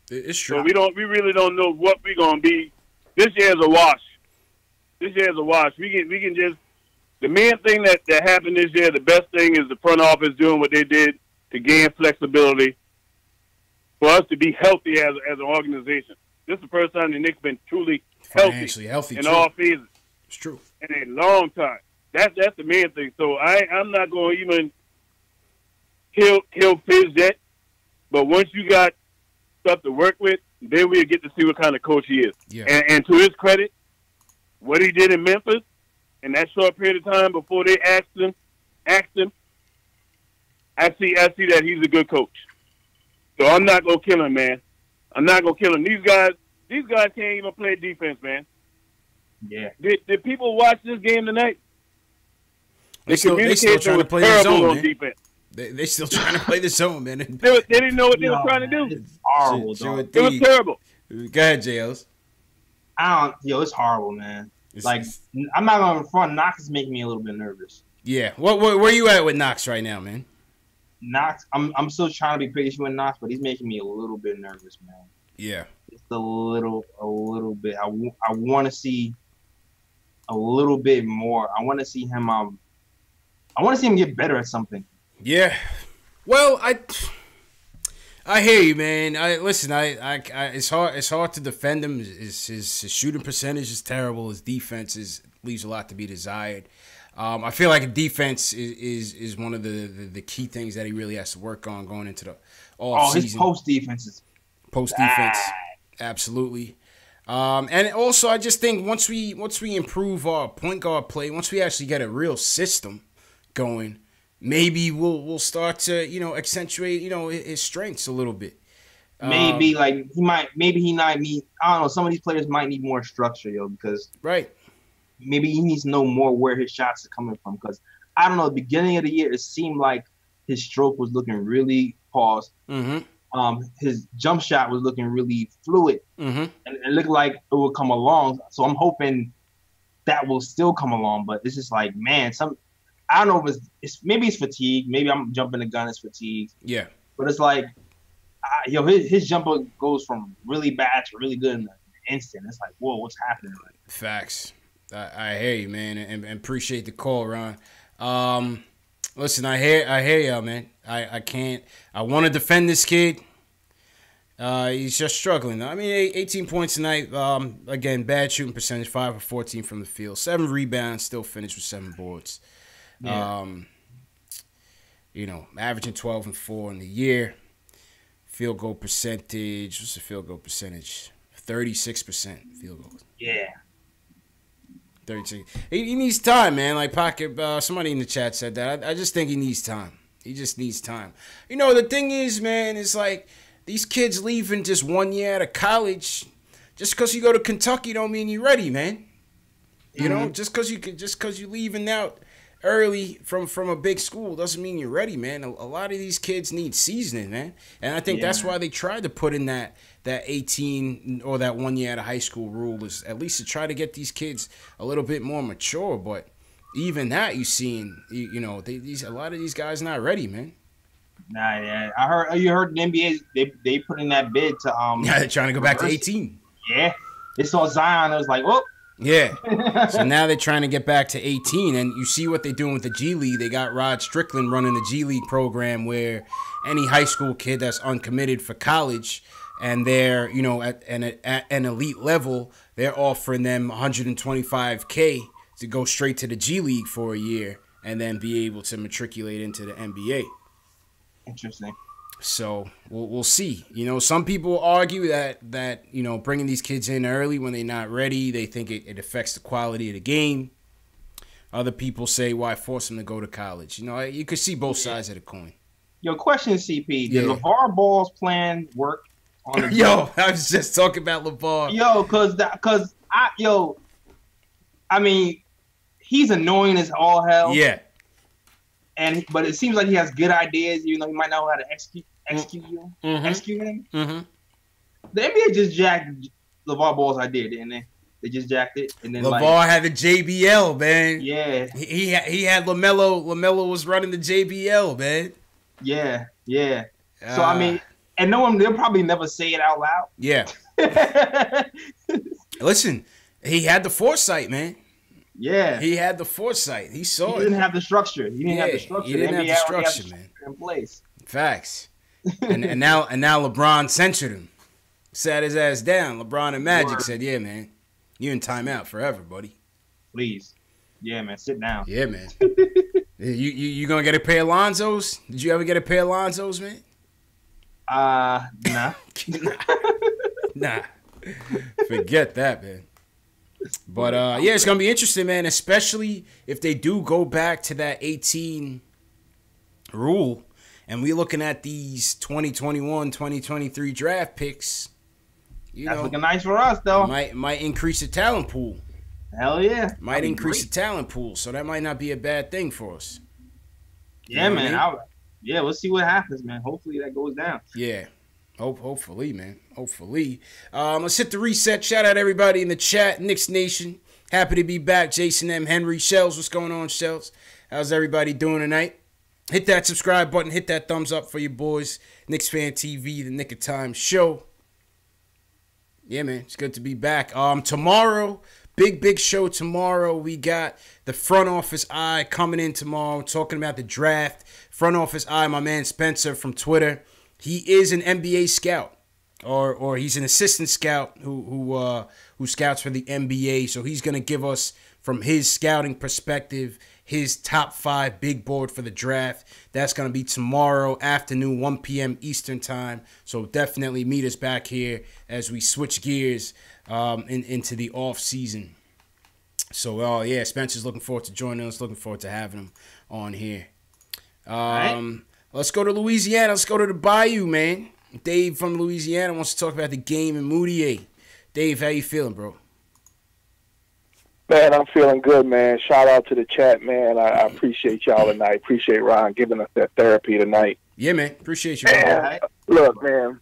It's true. So we really don't know what we're gonna be. This year's a wash. We can just, the main thing that happened this year, the best thing is the front office doing what they did to gain flexibility for us to be healthy as an organization. This is the first time the Knicks been truly Financially healthy in too. all phases It's true. in a long time. That's the main thing. So I'm not going to even kill Fizz yet. But once you got stuff to work with, then we'll get to see what kind of coach he is. Yeah. And to his credit, what he did in Memphis in that short period of time before they asked him, I see that he's a good coach. So I'm not gonna kill him, man. I'm not gonna kill him. These guys can't even play defense, man. Yeah. Did people watch this game tonight? They still trying to play the terrible zone, on man. defense. They still trying to play the zone, man. They didn't know what they were trying to do. It's horrible, Sure dog. It was terrible. Go ahead, JLs. It's horrible, man. I'm not going to front. Knox is making me a little bit nervous. Yeah. Where you at with Knox right now, man? Knox, I'm still trying to be patient with Knox, but he's making me a little bit nervous, man. Yeah. Just a little bit. I want to see a little bit more. I want to see him. I want to see him get better at something. Yeah. Well, I hear you, man. It's hard to defend him. His shooting percentage is terrible. His defense leaves a lot to be desired. I feel like defense is one of the key things that he really has to work on going into the off season. His post defense is absolutely. And also, I just think once we improve our point guard play, once we actually get a real system going, maybe we'll start to accentuate his strengths a little bit. maybe he might need. I don't know. Some of these players might need more structure, yo, because right. Maybe he needs to know more where his shots are coming from. Because I don't know, the beginning of the year, it seemed like his stroke was looking really paused. His jump shot was looking really fluid, and it looked like it would come along. So I'm hoping that will still come along. But it's just like, man, I don't know if it's maybe it's fatigue. Maybe I'm jumping the gun. It's fatigue. Yeah. But it's like, his jumper goes from really bad to really good in an instant. It's like, whoa, what's happening? Facts. I hear you, man, and appreciate the call, Ron. Listen, I hear y'all, man. I can't. I want to defend this kid. He's just struggling. I mean, 18 points tonight. Again, bad shooting percentage, 5 of 14 from the field, 7 rebounds, still finished with 7 boards. Yeah. Averaging 12 and 4 in the year. Field goal percentage. What's the field goal percentage? 36% field goals. Yeah. 32. He needs time, man. Like Pocket, somebody in the chat said that. I just think he needs time. He just needs time. The thing is, man, it's like these kids leaving just 1 year out of college. Just because you go to Kentucky don't mean you're ready, man. You know, just because you leaving out early from a big school doesn't mean you're ready, man. A lot of these kids need seasoning, man. And I think that's why they tried to put in that 18 or that 1 year out of high school rule, is at least to try to get these kids a little bit more mature. But even that, you a lot of these guys not ready, man. Nah, yeah. You heard the NBA, they put in that bid to yeah, they're trying to go back to 18. Yeah. They saw Zion, it was like, whoop. Yeah. So now they're trying to get back to 18, and you see what they're doing with the G League. They got Rod Strickland running the G League program, where any high school kid that's uncommitted for college and they're, at an elite level, they're offering them $125K to go straight to the G League for a year and then be able to matriculate into the NBA. Interesting. So we'll see. Some people argue that bringing these kids in early when they're not ready, they think it affects the quality of the game. Other people say, why force them to go to college? You could see both sides of the coin. Yo, question, CP. Did LeVar Ball's plan work on the Yo, I was just talking about LeVar. Yo, I mean, he's annoying as all hell. Yeah. But it seems like he has good ideas. He might know how to execute him. Mm-hmm. The NBA just jacked LeVar Ball's idea, didn't they? They just jacked it, and then LeVar had the JBL, man. Yeah, he had LaMelo. LaMelo was running the JBL, man. Yeah. So I mean, and they'll probably never say it out loud. Yeah. Listen, he had the foresight, man. Yeah, he had the foresight. He saw it. He didn't have the structure. He didn't have the structure, man. In place. Facts. and now LeBron censored him. Sat his ass down. LeBron and Magic said, "Yeah, man, you in timeout forever, buddy. Please, yeah, man, sit down. Yeah, man. you gonna get a pair of Lonzos? Did you ever get a pair of Lonzos, man? Nah. Nah. Forget that, man. But yeah, it's gonna be interesting, man. Especially if they do go back to that 18 rule, and we're looking at these 2021, 2023 draft picks. That's looking nice for us, though. Might increase the talent pool. Hell yeah. Might increase the talent pool, so that might not be a bad thing for us. Yeah, man. We'll see what happens, man. Hopefully that goes down. Yeah. Hopefully, man. Hopefully. Let's hit the reset. Shout out everybody in the chat. Knicks Nation. Happy to be back. Jason M. Henry. Shells, what's going on, Shells? How's everybody doing tonight? Hit that subscribe button. Hit that thumbs up for your boys. KnicksFanTV, the Nick of Time show. Yeah, man. It's good to be back. Tomorrow, big show tomorrow. We got the Front Office Eye coming in tomorrow, talking about the draft. Front Office Eye, my man Spencer from Twitter. He is an NBA scout, or he's an assistant scout who scouts for the NBA. So he's gonna give us, from his scouting perspective, his top 5 big board for the draft. That's gonna be tomorrow afternoon, 1 p.m. Eastern time. So definitely meet us back here as we switch gears into the off season. So yeah, Spencer's looking forward to joining us. Looking forward to having him on here. Let's go to Louisiana. Let's go to the Bayou, man. Dave from Louisiana wants to talk about the game in Moutier. Dave, how you feeling, bro? Man, I'm feeling good, man. Shout out to the chat, man. I appreciate y'all tonight. Appreciate Ron giving us that therapy tonight. Yeah, man. Appreciate you. Man, look, man.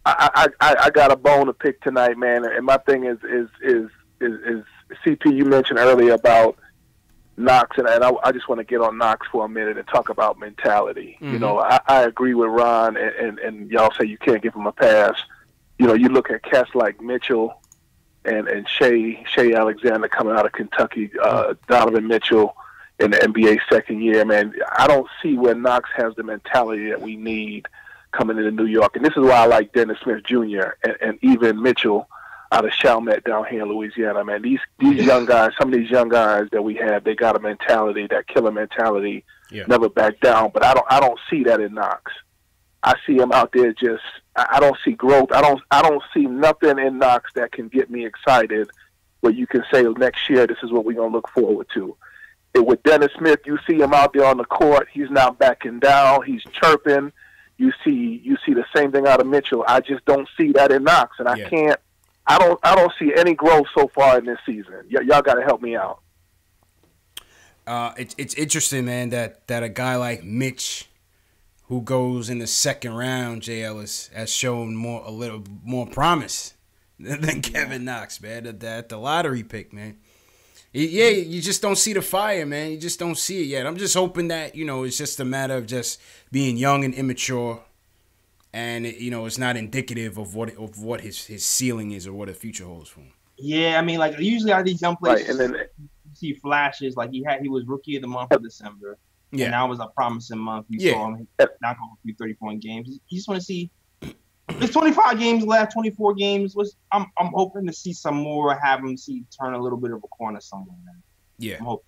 I got a bone to pick tonight, man. And my thing is CP. You mentioned earlier about Knox, and I just want to get on Knox for a minute and talk about mentality. Mm-hmm. You know, I agree with Ron, and y'all say you can't give him a pass. You know, you look at cats like Mitchell and Shea Alexander coming out of Kentucky, Donovan Mitchell in the NBA second year, man. I don't see where Knox has the mentality that we need coming into New York. And this is why I like Dennis Smith Jr. and even Mitchell out of Chalmette down here in Louisiana, man. These young guys, some of these young guys that we have, they got a mentality, that killer mentality, never back down. But I don't see that in Knox. I see him out there just, I don't see growth. I don't see nothing in Knox that can get me excited where you can say next year this is what we're going to look forward to. With Dennis Smith, you see him out there on the court. He's not backing down. He's chirping. You see the same thing out of Mitchell. I just don't see that in Knox, and I don't see any growth so far in this season. Y'all got to help me out. It's interesting, man, that a guy like Mitch, who goes in the second round, Jay Ellis, has shown a little more promise than Kevin Knox, man. At the lottery pick, man. Yeah, you just don't see the fire, man. You just don't see it yet. I'm just hoping that, it's just a matter of just being young and immature, and it's not indicative of what his ceiling is or what the future holds for him. Yeah, I mean, like usually out of these young players, right, and then you see flashes. Like he was rookie of the month of December. Yeah, and that was a promising month. You saw him knock off a few 30-point games. You just want to see. There's 25 games left, 24 games. I'm hoping to see some more. Have him turn a little bit of a corner somewhere. Man. Yeah, I'm hoping.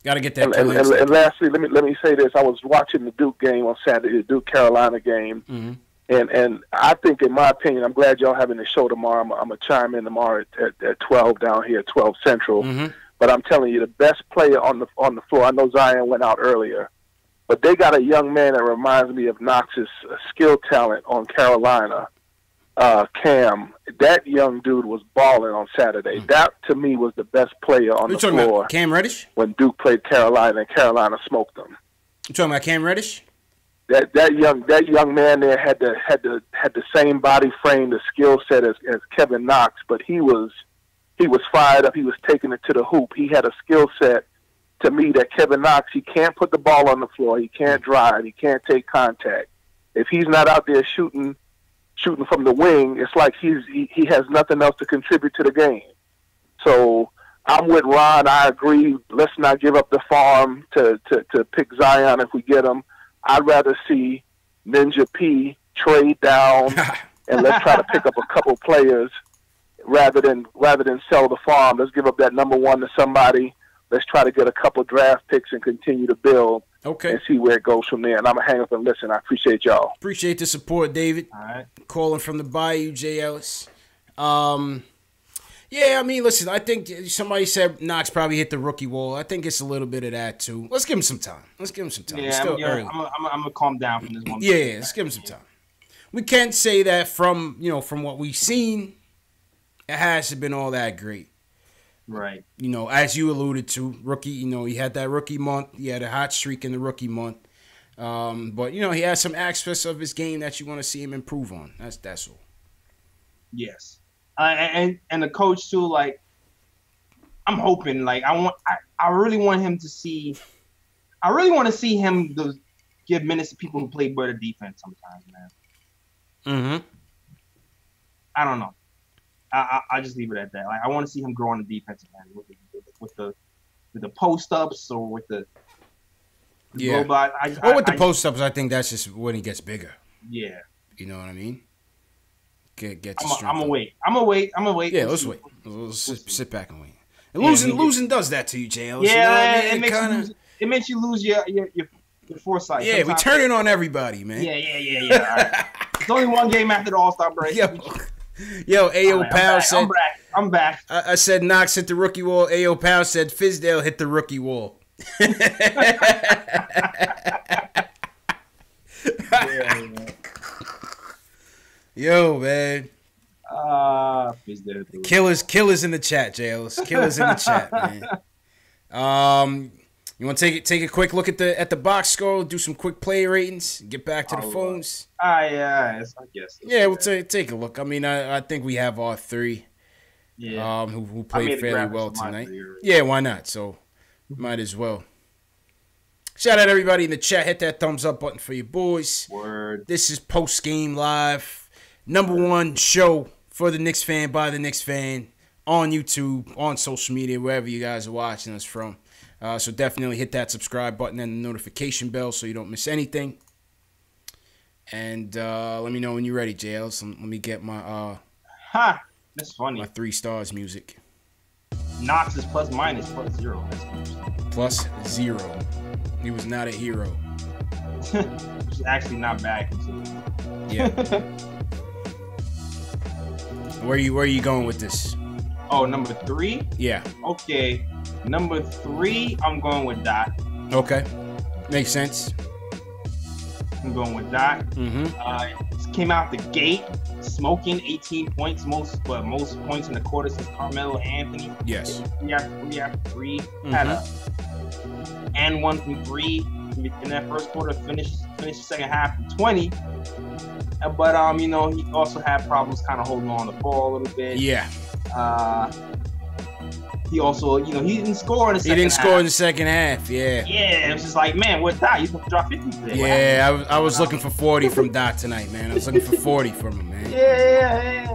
Got to get that. And lastly, let me say this: I was watching the Duke game on Saturday, the Duke Carolina game, and I think, in my opinion, I'm glad y'all having the show tomorrow. I'm gonna chime in tomorrow at 12 down here, 12 Central. But I'm telling you, the best player on the floor. I know Zion went out earlier. But they got a young man that reminds me of Knox's skill talent on Carolina, Cam. That young dude was balling on Saturday. That, to me, was the best player on the floor. About Cam Reddish? When Duke played Carolina, and Carolina smoked them. You talking about Cam Reddish? That young man there had the same body frame, the skill set as Kevin Knox, but he was fired up. He was taking it to the hoop. He had a skill set. To me, that Kevin Knox, he can't put the ball on the floor. He can't drive. He can't take contact. If he's not out there shooting from the wing, it's like he has nothing else to contribute to the game. So I'm with Ron. I agree. Let's not give up the farm to pick Zion if we get him. I'd rather see Ninja P trade down and let's try to pick up a couple players rather than sell the farm. Let's give up that number one to somebody. Let's try to get a couple draft picks and continue to build and see where it goes from there. And I'm going to hang up and listen. I appreciate y'all. Appreciate the support, David. All right. Calling from the Bayou, Jay Ellis. Yeah, I mean, listen, I think somebody said Knox probably hit the rookie wall. I think it's a little bit of that, too. Let's give him some time. Yeah, it's still early. I'm going to calm down from this one. Yeah, let's give him some time. We can't say that from what we've seen, it hasn't been all that great. Right. As you alluded to, rookie, he had that rookie month. He had a hot streak in the rookie month. But, he has some aspects of his game that you want to see him improve on. That's all. Yes. And the coach, too, like, I'm hoping, like, I really want him to see – I really want to see him give minutes to people who play better defense sometimes, man. I don't know. I just leave it at that. Like, I want to see him grow on the defensive end with the post ups or with the robot. With the post ups, I think that's just when he gets bigger. Yeah, you know what I mean. I'm gonna wait. Yeah, let's wait. Let's sit back and wait. And losing does that to you, JL. Yeah, it makes you lose your foresight. Yeah, we turn it on everybody, man. Yeah. All right. It's only one game after the All-Star break. Yo, Ayo Powell said... I'm back. I said Knox hit the rookie wall. Ayo Powell said Fizdale hit the rookie wall. Yo, man. Killers in the chat, Jails. Killers in the chat, man. You want to take a quick look at the box score, do some quick play ratings, get back to the phones. Yeah, I guess. Yeah, we'll take a look. I mean, I think we have our three. Yeah. Who played fairly well tonight. Yeah, why not? So might as well. Shout out everybody in the chat. Hit that thumbs up button for your boys. Word. This is Post Game Live, #1 show for the Knicks fan by the Knicks fan on YouTube, on social media, wherever you guys are watching us from. So definitely hit that subscribe button and the notification bell so you don't miss anything. And let me know when you're ready, JL. Let me get my that's funny. My 3 stars music. Knox is plus minus plus 0. Plus 0. He was not a hero. Which is actually not bad considering. Yeah. Where are you going with this? Oh, number 3? Yeah. Okay. Number 3, I'm going with Dot. Okay. Makes sense. I'm going with Dot. Came out the gate smoking 18 points, most points in the quarter since Carmelo Anthony. Yes. 3 after 3. Had a and 1 from 3 in that first quarter. Finished the second half with 20. But he also had problems kind of holding on the ball a little bit. Yeah. He also, he didn't score in the second half. He didn't score in the second half, yeah. Yeah, it was just like, man, what Dot? You supposed to drop 50 today. Yeah, I was looking for 40 from Dot tonight, man. I was looking for 40 from him, man. Yeah.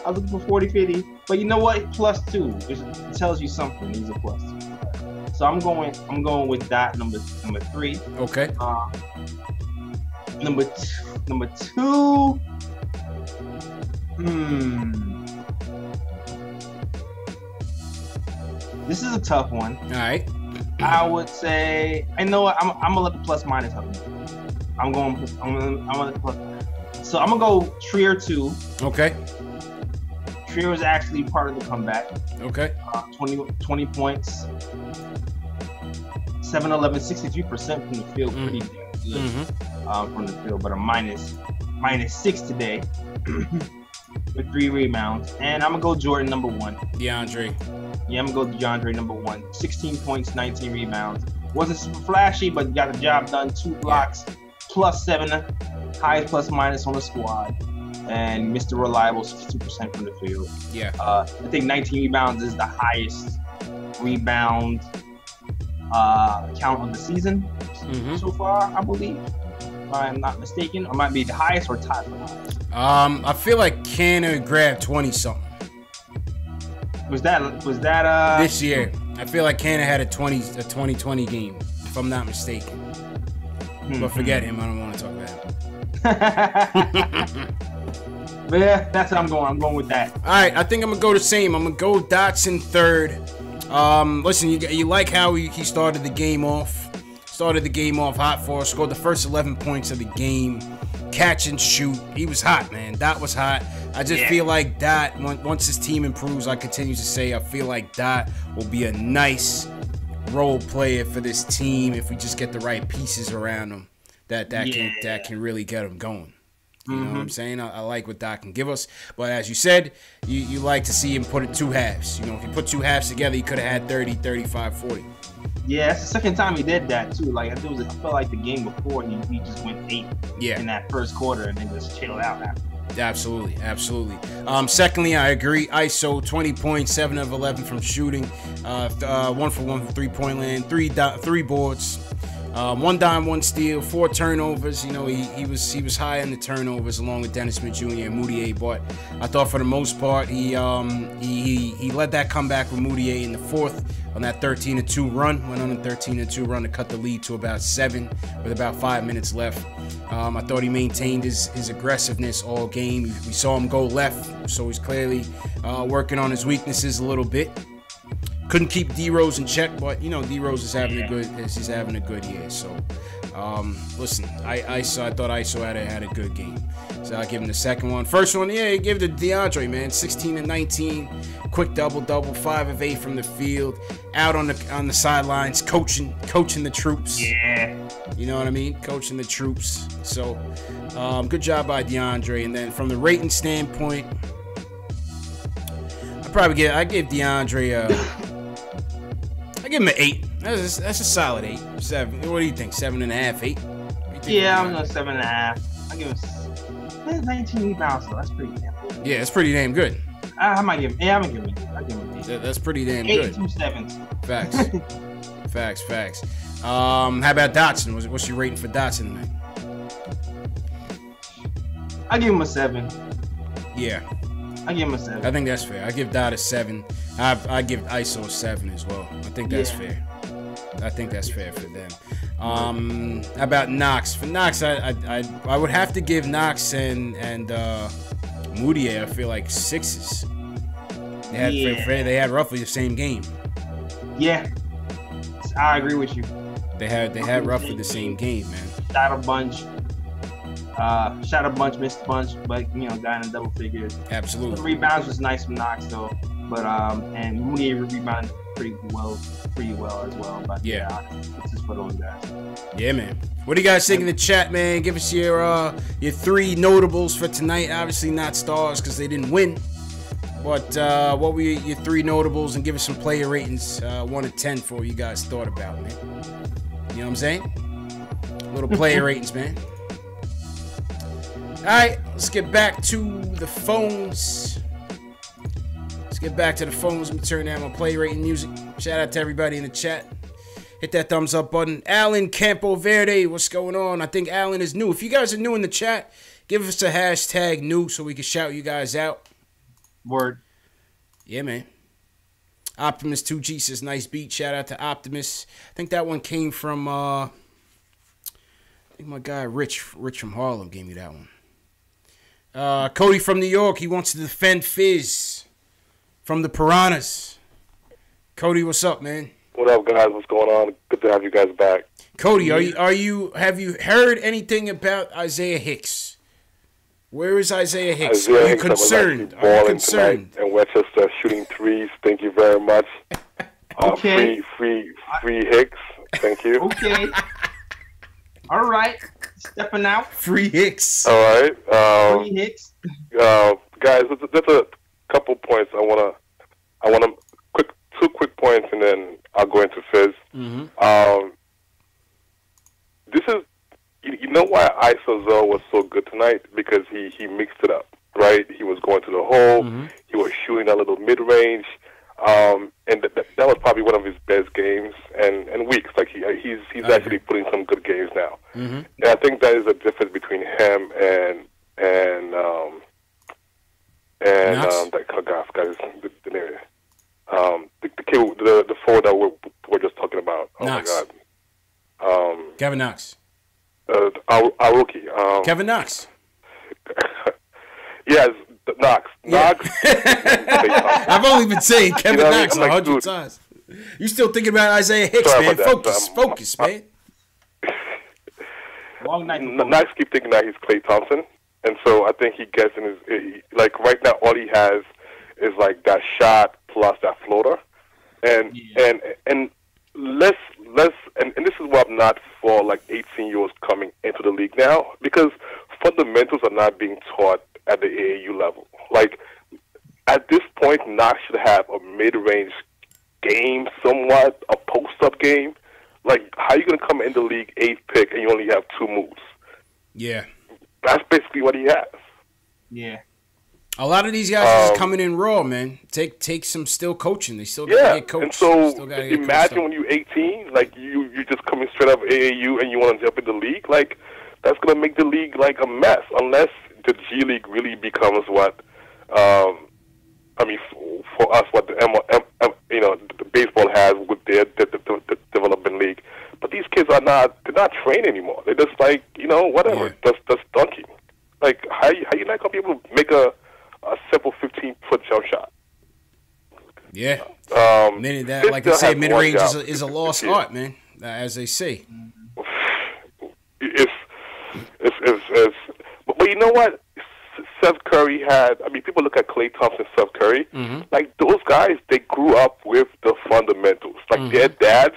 I was looking for 40, 50. But you know what? +2. It tells you something. He's a +2. So I'm going with Dot number 3. Okay. Number 2. This is a tough one. All right. I would say, I'm gonna let the plus minus happen. I'm gonna let the plus minus. So I'm gonna go Trier 2. Okay. Trier was actually part of the comeback. Okay. 20 points. 7-11, 63% from the field, pretty damn good from the field, but a minus 6 today with 3 rebounds. And I'm gonna go Jordan number 1. DeAndre. Yeah, I'm gonna go DeAndre number 1. 16 points, 19 rebounds. Wasn't super flashy, but got the job done. 2 blocks, +7, highest plus minus on the squad, and Mr. Reliable, 62% from the field. Yeah. I think 19 rebounds is the highest rebound count of the season so far, I believe. If I'm not mistaken, or might be the highest or tied for the highest. I feel like Canner grabbed 20 something. Was that this year? I feel like Canner had a 2020 game, if I'm not mistaken. But forget him. I don't want to talk about him. But yeah, that's what I'm going. I'm going with that. All right, I think I'm gonna go the same. I'm gonna go Dotson 3rd. Listen, you like how he started the game off. Started the game off hot for us. Scored the first 11 points of the game. Catch and shoot. He was hot, man. Dot was hot. I just feel like Dot, once his team improves, I continue to say, I feel like Dot will be a nice role player for this team if we just get the right pieces around him that can really get him going. You know what I'm saying? I like what Dot can give us. But as you said, you like to see him put it 2 halves. If you put 2 halves together, he could have had 30, 35, 40. Yeah, it's the second time he did that too. Like I felt like the game before he just went 8 in that first quarter and then just chilled out after. Absolutely. Secondly, I agree. ISO 20 points, 7 of 11 from shooting, 1 for 1 from 3-point land, 3 boards. 1 dime, 1 steal, 4 turnovers. He was high in the turnovers along with Dennis Smith Jr. and Moutier. But I thought for the most part he led that comeback with Moutier in the 4th on that 13-2 run. Went on a 13-2 run to cut the lead to about 7 with about 5 minutes left. I thought he maintained his aggressiveness all game. We saw him go left, so he's clearly working on his weaknesses a little bit. Couldn't keep D Rose in check, but D Rose is having a good year. So Listen, I thought ISO had a good game. So I'll give him the second one. First one, yeah, he gave it to DeAndre, man. 16 and 19, quick double, 5 of 8 from the field, out on the sidelines, coaching the troops. Yeah. You know what I mean? Coaching the troops. So, good job by DeAndre. And then from the rating standpoint, I give DeAndre I give him an 8. That's a solid 8. 7. What do you think? 7.5, 8? Yeah, I'm going 7.5. I give him 19 rebounds, so that's pretty damn good. Yeah, it's pretty damn good. I might give him. Yeah, I'm gonna give him. I give him 8. That's pretty damn 8 good. 2 7s. Facts. Facts. How about Dotson? What's your rating for Dotson tonight? I give him a 7. Yeah. I give him a 7. I think that's fair. I give Dot a 7. I give ISO a 7 as well. I think that's fair. I think that's fair for them. How about Knox? For Knox, I would have to give Knox and Moutier, I feel like 6s. They had roughly the same game. Yeah, I agree with you. They had roughly the same game, man. Shot a bunch, missed a bunch, but got in double figures. Absolutely. The rebounds was nice from Knox though, but and Moutier rebounded pretty well as well. But yeah, this is for those guys. Yeah, man. What do you guys think in the chat, man? Give us your 3 notables for tonight. Obviously not stars because they didn't win. But what were your 3 notables, and give us some player ratings, 1 to 10 for what you guys thought about, man. You know what I'm saying? Little player ratings, man. All right, let's get back to the phones. Let me turn down my play rating music. Shout out to everybody in the chat. Hit that thumbs up button. Alan Campo Verde, what's going on? I think Alan is new. If you guys are new in the chat, give us a hashtag new so we can shout you guys out. Word. Yeah, man. Optimus 2G says nice beat. Shout out to Optimus. I think that one came from I think my guy Rich from Harlem gave me that one. Cody from New York, he wants to defend Fizz from the Piranhas. Cody, what's up, man? What up, guys? What's going on? Good to have you guys back. Cody, have you heard anything about Isaiah Hicks? Where is Isaiah Hicks? Are you concerned? And Westchester shooting threes. Thank you very much. Okay. Free Hicks. Thank you. Okay. All right. Stepping out. Free Hicks. All right. Free Hicks. Guys, there's a couple points I wanna two quick points, and then I'll go into Fizz. Mm-hmm. This is, you know why Isozo was so good tonight? Because he mixed it up, right? He was going to the hole. Mm-hmm. He was shooting a little mid-range. And that was probably one of his best games and weeks. Like he's actually putting some good games now. Mm-hmm. And I think that is the difference between him and that guy, the name. The forward that we're just talking about. Oh Knox. My God. Kevin Knox. Our rookie. Kevin Knox. Yes, Knox. Yeah. Knox. I've only been saying Kevin Knox 100 times. You still thinking about Isaiah Hicks, Sorry man? about that. Focus, man. Long night. Knox keep thinking that he's Klay Thompson, and so I think he gets in his like right now. All he has is like that shot plus that floater, and let's and this is what I'm not for like 18-year-olds coming into the league now, because fundamentals are not being taught at the AAU level. Like at this point, Knox should have a mid-range game, somewhat a post-up game. Like, how are you going to come in the league 8th pick and you only have 2 moves? Yeah. That's basically what he has. Yeah. A lot of these guys are just coming in raw, man. Take some still coaching. They still got to get coached. And so imagine when you're 18, like you're just coming straight up AAU and you want to jump in the league. Like, that's going to make the league like a mess unless the G League really becomes what, for us, what the the baseball has with their the development league. But these kids they're not trained anymore. They're just like, whatever, just dunking. Like, how you not going to be able to make a simple 15-foot jump shot? Yeah. Like I say, mid-range is a lost art, man, as they say. But you know what? Seth Curry had. I mean, people look at Klay Thompson, Seth Curry. Mm-hmm. Like those guys, they grew up with the fundamentals. Like their dads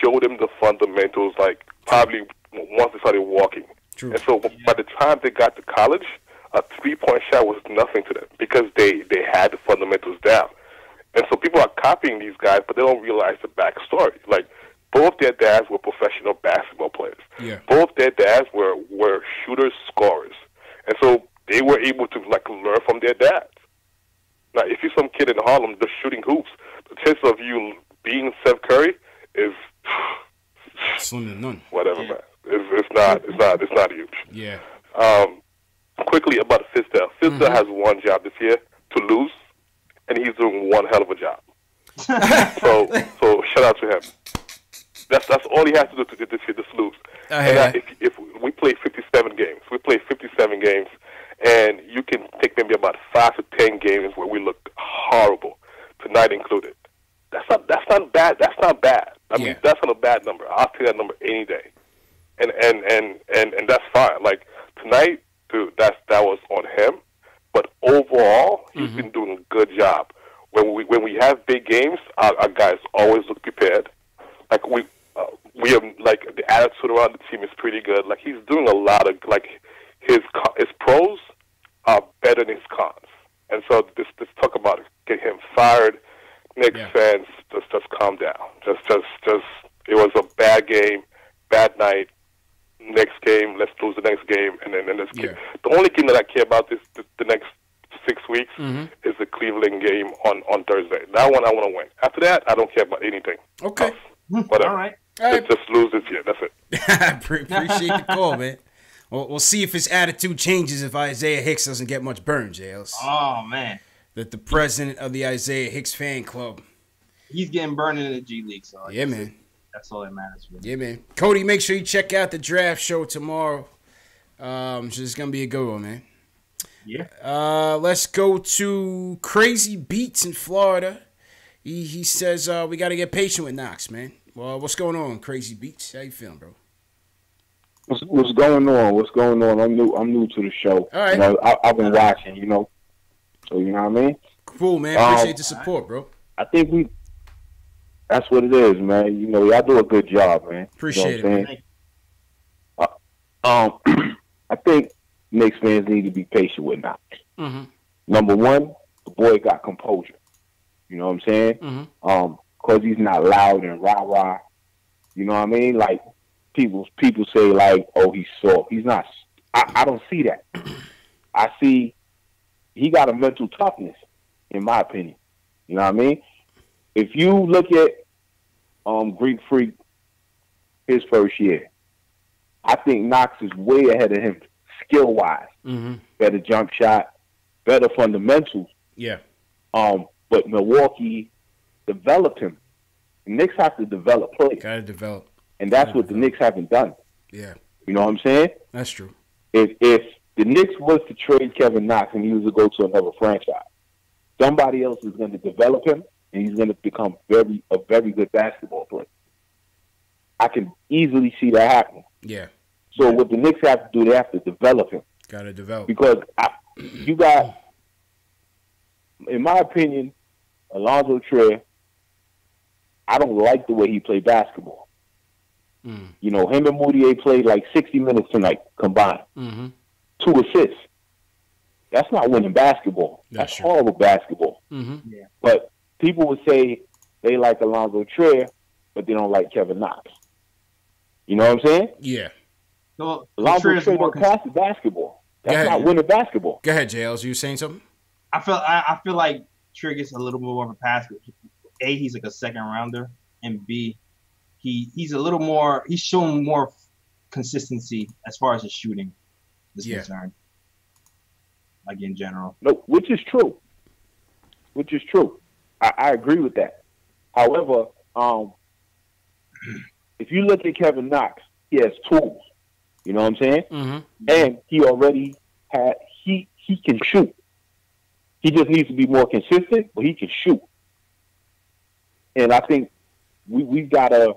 showed them the fundamentals. Like probably once they started walking. True. And so by the time they got to college, a 3-point shot was nothing to them because they had the fundamentals down. And so people are copying these guys, but they don't realize the backstory. Like both their dads were professional basketball players. Yeah. Both their dads were shooters, scorers, and so they were able to like learn from their dads. Now, if you're some kid in Harlem just shooting hoops, the chance of you being Seth Curry is slim to none. Whatever, man. It's not huge. Yeah. Quickly about Fizdale. Fizdale has one job this year, to lose, and he's doing one hell of a job. so shout out to him. That's all he has to do to this year, just lose. If we play 57 games, and you can take maybe about 5 to 10 games where we look horrible, tonight included. That's not bad. That's not bad. I mean, that's not a bad number. I'll take that number any day, and that's fine. Like tonight, dude, that was on him. But overall, he's been doing a good job. When we have big games, our guys always look prepared. Like we have like the attitude around the team is pretty good. Like he's doing a lot of like his pros are better than his cons. And so this talk about get him fired. Knicks fans, just calm down. Just it was a bad game, bad night. Next game, let's lose the next game, and then let's keep. The only game that I care about the next 6 weeks is the Cleveland game on Thursday. That one I want to win. After that, I don't care about anything. Okay. Whatever. All right. Just lose this year. That's it. Appreciate the call, man. We'll see if his attitude changes if Isaiah Hicks doesn't get much burn, Jails. Oh, man. That the president of the Isaiah Hicks fan club. He's getting burned in the G League, so yeah, man. That's all that matters. Really. Yeah, man. Cody, make sure you check out the draft show tomorrow. So it's gonna be a good one, man. Yeah. Let's go to Crazy Beats in Florida. He says we got to get patient with Knox, man. Well, what's going on, Crazy Beats? How you feeling, bro? What's going on? What's going on? I'm new to the show. All right. You know, I've been watching. You know, so you know what I mean. Cool, man. Appreciate the support, bro. I think that's what it is, man. You know, y'all do a good job, man. Appreciate you know it, man. I think Knicks fans need to be patient with Knox. Number one, the boy got composure. You know what I'm saying? Because he's not loud and rah-rah. You know what I mean? Like, people say, like, oh, he's soft. He's not. I don't see that. I see he got a mental toughness, in my opinion. You know what I mean? If you look at Greek Freak, his first year, I think Knox is way ahead of him skill-wise. Better jump shot, better fundamentals. Yeah. But Milwaukee developed him. The Knicks have to develop players. Got to develop. And that's what the Knicks haven't done. Yeah. You know what I'm saying? That's true. If the Knicks was to trade Kevin Knox and he was to go to another franchise, somebody else is going to develop him, and he's going to become a very good basketball player. I can easily see that happening. Yeah. So what the Knicks have to do, they have to develop him. Got to develop. Because you got, in my opinion, Alonzo Trier, I don't like the way he played basketball. You know, him and Moutier played like 60 minutes tonight combined. 2 assists. That's not winning basketball. That's horrible basketball. Yeah. But people would say they like Alonzo Trier, but they don't like Kevin Knox. You know what I'm saying? Yeah. So, Alonzo Trier don't pass the basketball. That's not winning basketball. Go ahead, JLs. You saying something? I feel like Trier gets a little more of a pass. A, he's like a second rounder, and B, he's a little more. He's showing more consistency as far as his shooting is concerned. Like in general. No, which is true. I agree with that. However, if you look at Kevin Knox, he has tools. You know what I'm saying? And he already he can shoot. He just needs to be more consistent, but he can shoot. And I think we gotta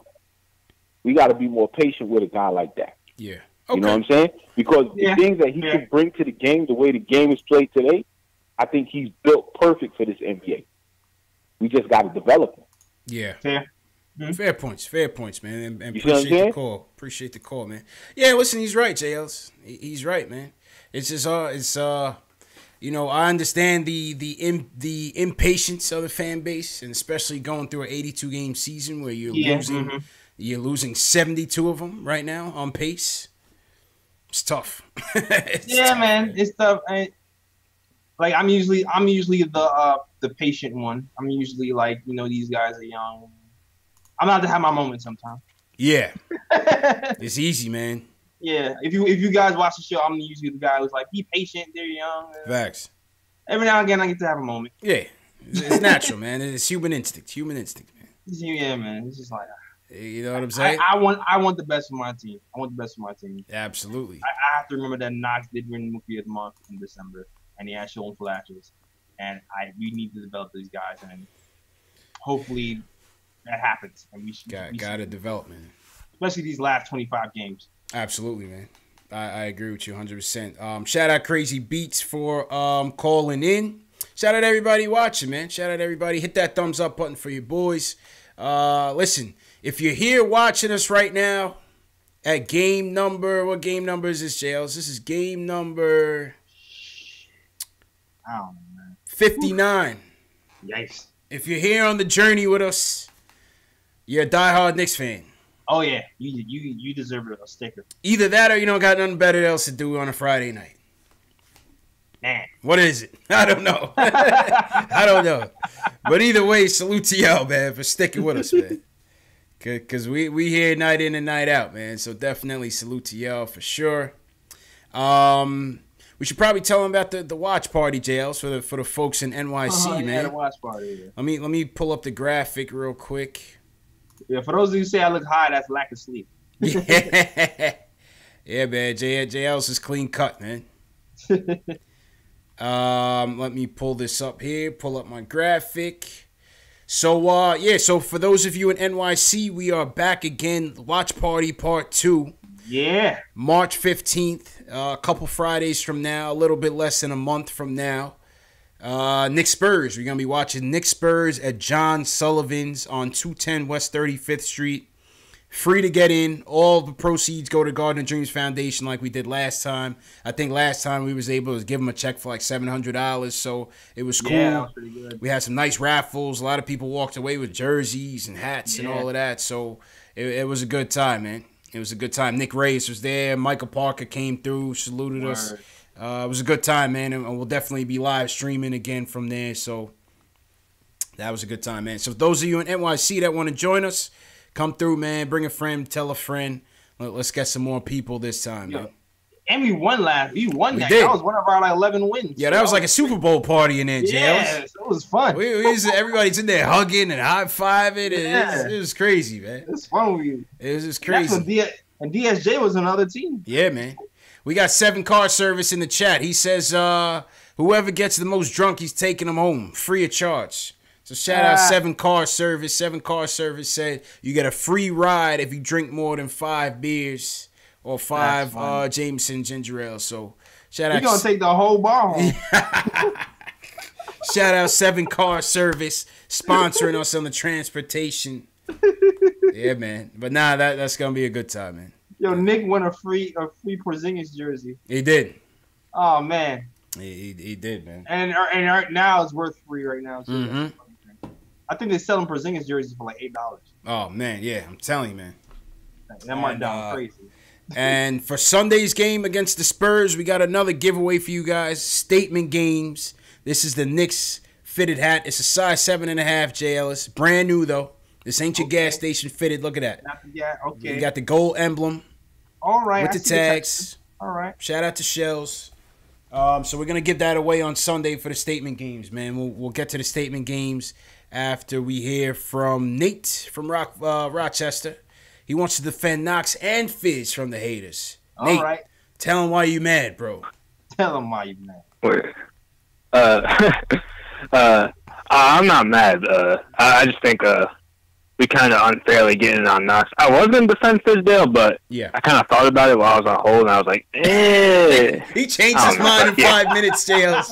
be more patient with a guy like that. Yeah. You know what I'm saying? Because the things that he can bring to the game, the way the game is played today, I think he's built perfect for this NBA. We just got to develop him. Yeah. Fair. Fair points, man. And You see what I'm appreciate the saying? call. Appreciate the call, man. Yeah, listen, he's right, JLs. He's right, man. It's just you know, I understand the impatience of the fan base, and especially going through an 82-game season where you're losing 72 of them right now on pace. It's tough. It's tough, man, it's tough. Like I'm usually the patient one. I'm usually like, you know, these guys are young. I'm allowed to have my moment sometimes. Yeah. It's easy, man. Yeah. If you guys watch the show, I'm usually the guy who's like, be patient, they're young. Facts. Every now and again I get to have a moment. Yeah. It's natural, man. It's human instinct. Man. Yeah, man. It's just like, you know what I'm saying? I want the best for my team. Absolutely. I have to remember that Knox did win Rookie of the Month in December, and he has shown flashes. And we need to develop these guys, and hopefully that happens. And we got to develop, man. Especially these last 25 games. Absolutely, man. I agree with you 100%. Shout out Crazy Beats for calling in. Shout out everybody watching, man. Shout out everybody. Hit that thumbs up button for your boys. Listen, if you're here watching us right now at what game number is this, JLs? This is game number I don't know, man. 59. Yikes. If you're here on the journey with us, you're a diehard Knicks fan. Oh yeah, you deserve a sticker. Either that or you don't got nothing better else to do on a Friday night. Man. What is it? I don't know. I don't know. But either way, salute to y'all, man, for sticking with us, man. Because we here night in and night out, man. So definitely salute to y'all for sure. We should probably tell them about the watch party, JLs, for the folks in NYC, man. Yeah, the watch party. Yeah. Let me pull up the graphic real quick. Yeah, for those of you who say I look high, that's lack of sleep. Yeah, yeah, man. JL's is clean cut, man. Let me pull this up here. Pull up my graphic. So, so for those of you in NYC, we are back again. Watch Party Part 2. Yeah. March 15th. A couple Fridays from now. A little bit less than a month from now. Knicks Spurs. We're going to be watching Knicks Spurs at John Sullivan's on 210 West 35th Street. Free to get in. All the proceeds go to Garden Dreams Foundation like we did last time. I think last time we was able to give them a check for like $700, so it was cool. Yeah, that was pretty good. We had some nice raffles. A lot of people walked away with jerseys and hats and all of that, so it was a good time, man. It was a good time. Nick Reyes was there. Michael Parker came through, saluted us. It was a good time, man, and we'll definitely be live streaming again from there, so that was a good time, man. So those of you in NYC that want to join us, come through, man. Bring a friend. Tell a friend. Let's get some more people this time, man. And we won We won that. Did. That was one of our 11 wins. Yeah, that was like a Super Bowl party in there, Jails. Yeah, it was fun. Everybody's in there hugging and high-fiving. It was crazy, man. It was fun with you. It was just crazy. And DSJ was another team. Yeah, man. We got 7-car service in the chat. He says whoever gets the most drunk, he's taking them home. Free of charge. So shout out 7-car service. 7-car service said you get a free ride if you drink more than 5 beers or 5 Jameson ginger ale. So shout out. We're gonna take the whole bar home. Shout out 7-car service sponsoring us on the transportation. Yeah, man. But that's gonna be a good time, man. Yo, Nick won a free Porzingis jersey. He did. Oh man. He did, man. And now it's worth free right now. So I think they're selling Porzingis jerseys for like $8. Oh man, yeah, I'm telling you, man. That might down crazy. And for Sunday's game against the Spurs, we got another giveaway for you guys. Statement games. This is the Knicks fitted hat. It's a size 7.5, JL. It's brand new though. This ain't your gas station fitted. Look at that. Okay. You got the gold emblem. All right. With the tags. All right. Shout out to Shells. So we're gonna give that away on Sunday for the statement games, man. We'll get to the statement games after we hear from Nate from Rochester. He wants to defend Knox and Fizz from the haters. Nate, all right. Tell him why you mad, bro. Tell him why you mad. Wait. I'm not mad. I just think we we kind of unfairly getting on Knox. I was going to defend Fizdale, but Yeah. I kind of thought about it while I was on hold, and I was like, eh. He changed his mind in 5 minutes, JLs.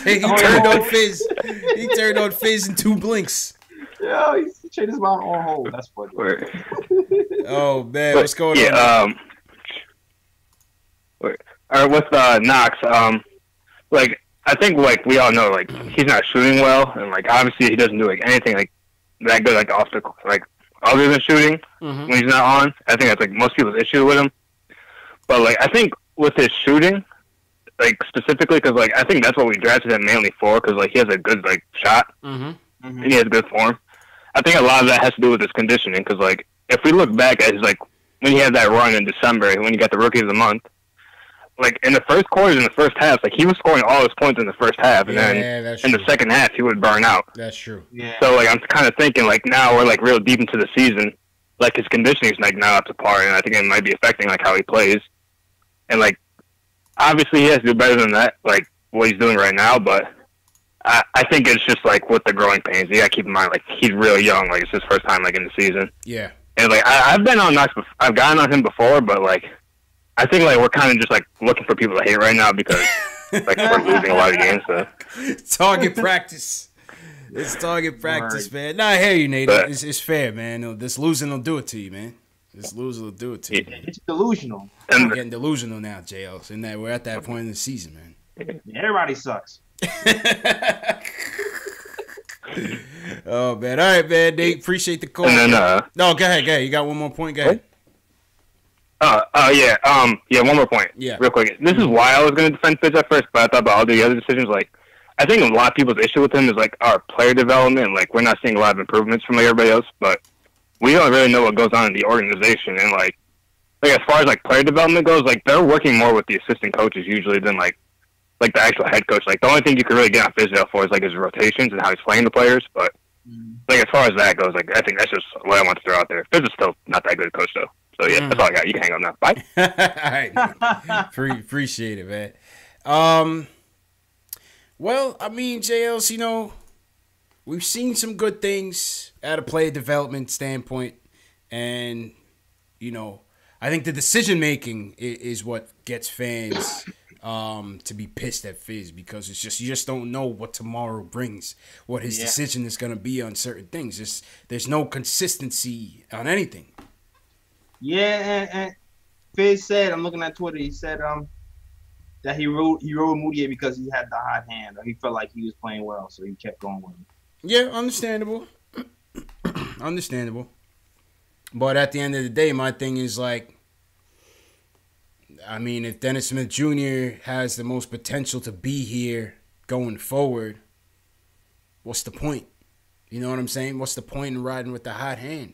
He turned on Fizz. He turned on Fizz in 2 blinks. Yeah, he changed his mind on hold. That's funny. Oh man, But, what's going yeah, on? Or with Knox, like I think like we all know like he's not shooting well, and like obviously he doesn't do like anything like that good like off the like other than shooting when he's not on. I think that's like most people's issue with him. But like I think with his shooting, like specifically because like I think that's what we drafted him mainly for, because like he has a good like shot and he has good form. I think a lot of that has to do with his conditioning, because like if we look back at his like when he had that run in December when he got the Rookie of the Month, like in the first quarters, in the first half, like he was scoring all his points in the first half, and then in the second half he would burn out. That's true. Yeah. So like I'm kind of thinking like now we're like real deep into the season, like his conditioning's like not up to par, and I think it might be affecting like how he plays. And like obviously he has to do better than that, like what he's doing right now, but I think it's just like with the growing pains. You gotta keep in mind like he's really young, like it's his first time like in the season. Yeah. And like I've been on Knox, I've gotten on him before, but like I think like we're kind of just like looking for people to hate right now because like we're losing a lot of games. So. Target practice. It's target practice, man. Nah, I hear you, Nate. It's fair, man. This losing will do it to you, man. This losing will do it to you. It's delusional. I'm getting delusional now, JLs. And that we're at that point in the season, man. Everybody sucks. Oh man, all right, man. Nate, appreciate the call. And then, no, go ahead. You got one more point? Go ahead. Yeah, one more point. Yeah. Real quick. This is why I was going to defend Fitz at first, but I thought about all the other decisions. Like, I think a lot of people's issue with him is, like, our player development. Like, we're not seeing a lot of improvements from like, everybody else, but we don't really know what goes on in the organization. And, like as far as, like, player development goes, like, they're working more with the assistant coaches usually than, like the actual head coach. Like, the only thing you can really get on Fizdale for is, like, his rotations and how he's playing the players. But, like, as far as that goes, like, I think that's just what I want to throw out there. Fizz is still not that good a coach, though. So, yeah, that's all I got. You can hang up now. Bye. All right. Appreciate it, man. Well, I mean, JLs, you know, we've seen some good things at a player development standpoint. And, you know, I think the decision-making is what gets fans to be pissed at Fizz, because it's just you just don't know what tomorrow brings, what his decision is going to be on certain things. There's no consistency on anything. Yeah, and Fizz said, I'm looking at Twitter, he said that he rode Moutier because he had the hot hand, or he felt like he was playing well, so he kept going with him. Yeah, understandable. Understandable. But at the end of the day, my thing is like, I mean, if Dennis Smith Jr. has the most potential to be here going forward, what's the point? You know what I'm saying? What's the point in riding with the hot hand?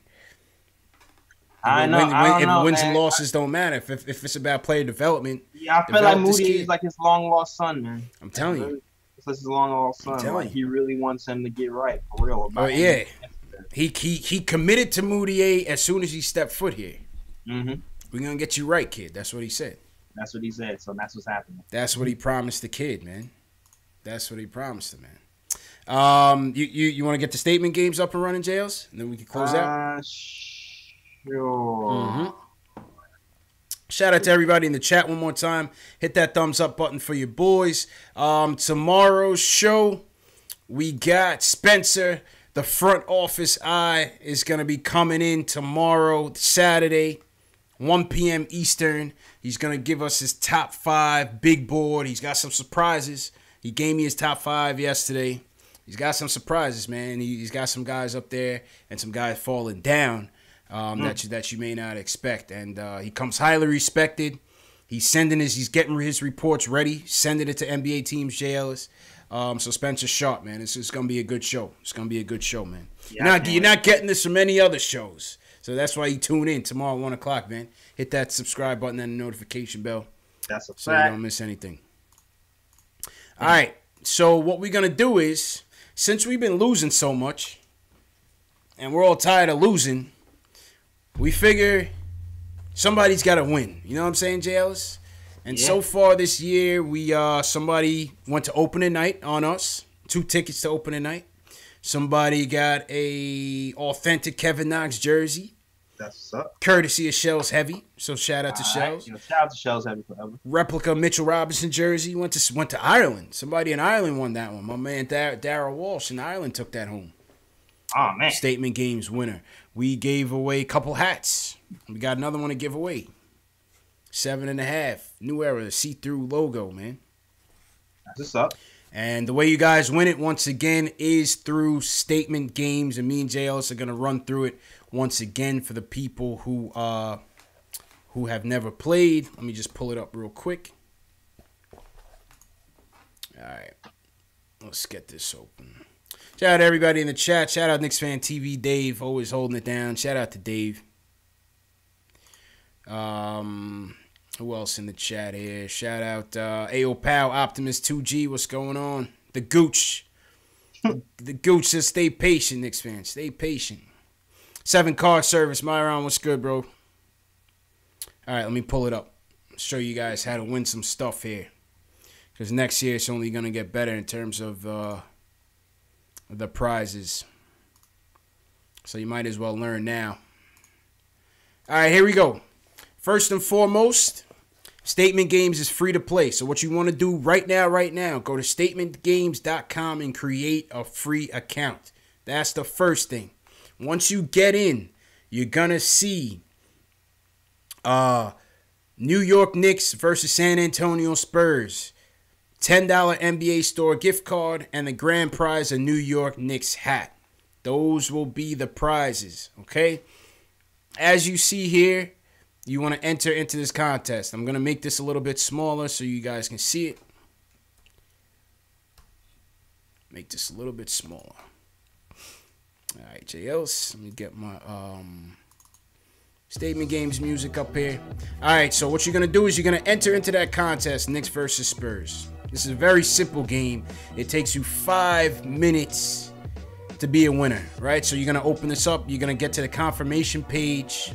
I know. Wins and losses don't matter. If it's about player development. Yeah, I feel like Moody is like his long lost son, man. I'm telling you. It's his long lost son. Like, he really wants him to get right for real. Oh yeah. He committed to Moutier as soon as he stepped foot here. Mm-hmm. We're gonna get you right, kid. That's what he said. That's what he said. So that's what's happening. That's what he promised the kid, man. That's what he promised him, man. You want to get the statement games up and running, Jails, and then we can close out. Sure. Mm-hmm. Shout out to everybody in the chat one more time. Hit that thumbs up button for your boys. Tomorrow's show, we got Spencer, the front office eye, is going to be coming in tomorrow, Saturday, 1 p.m. Eastern. He's going to give us his top 5 big board. He's got some surprises. He gave me his top 5 yesterday. He's got some surprises, man. He's got some guys up there and some guys falling down. That you may not expect, and he comes highly respected. He's getting his reports ready, sending it to NBA teams, JLs. So Spencer Sharp, man, it's gonna be a good show. It's gonna be a good show, man. Yeah, you're not getting this from any other shows, so that's why you tune in tomorrow at 1:00, man. Hit that subscribe button and the notification bell. That's a fact. So you don't miss anything. All right, so what we're gonna do is, since we've been losing so much, and we're all tired of losing, we figure somebody's got to win. You know what I'm saying, JLs? And so far this year, somebody went to opening night on us. 2 tickets to opening night. Somebody got a authentic Kevin Knox jersey. That's what's up. Courtesy of Shells Heavy. So shout out to Shells. Shout out to Shells Heavy forever. Replica Mitchell Robinson jersey. Went to Ireland. Somebody in Ireland won that one. My man Darryl Walsh in Ireland took that home. Oh, man. Statement Games winner. We gave away a couple hats. We got another one to give away. 7.5. New Era. See-through logo, man. That's what's up. And the way you guys win it, once again, is through Statement Games. And me and J. Ellis are going to run through it once again for the people who have never played. Let me just pull it up real quick. All right. Let's get this open. Shout out to everybody in the chat. Shout out KnicksFanTV, Dave, always holding it down. Shout out to Dave. Who else in the chat here? Shout out AO Pal, Optimus 2G. What's going on? The Gooch. The Gooch says stay patient, Knicks fans. Stay patient. 7 card service. Myron, what's good, bro? All right, let me pull it up. Show you guys how to win some stuff here. Because next year it's only going to get better in terms of the prizes. So you might as well learn now. All right, here we go. First and foremost, Statement Games is free to play. So what you want to do right now, go to statementgames.com and create a free account. That's the first thing. Once you get in, you're going to see New York Knicks versus San Antonio Spurs. $10 NBA store gift card and the grand prize a New York Knicks hat. Those will be the prizes, okay? As you see here, you want to enter into this contest. I'm going to make this a little bit smaller so you guys can see it. Make this a little bit smaller. All right, JLs, let me get my Statement Games music up here. All right, so what you're going to do is you're going to enter into that contest, Knicks versus Spurs. This is a very simple game. It takes you 5 minutes to be a winner, right? So you're going to open this up. You're going to get to the confirmation page.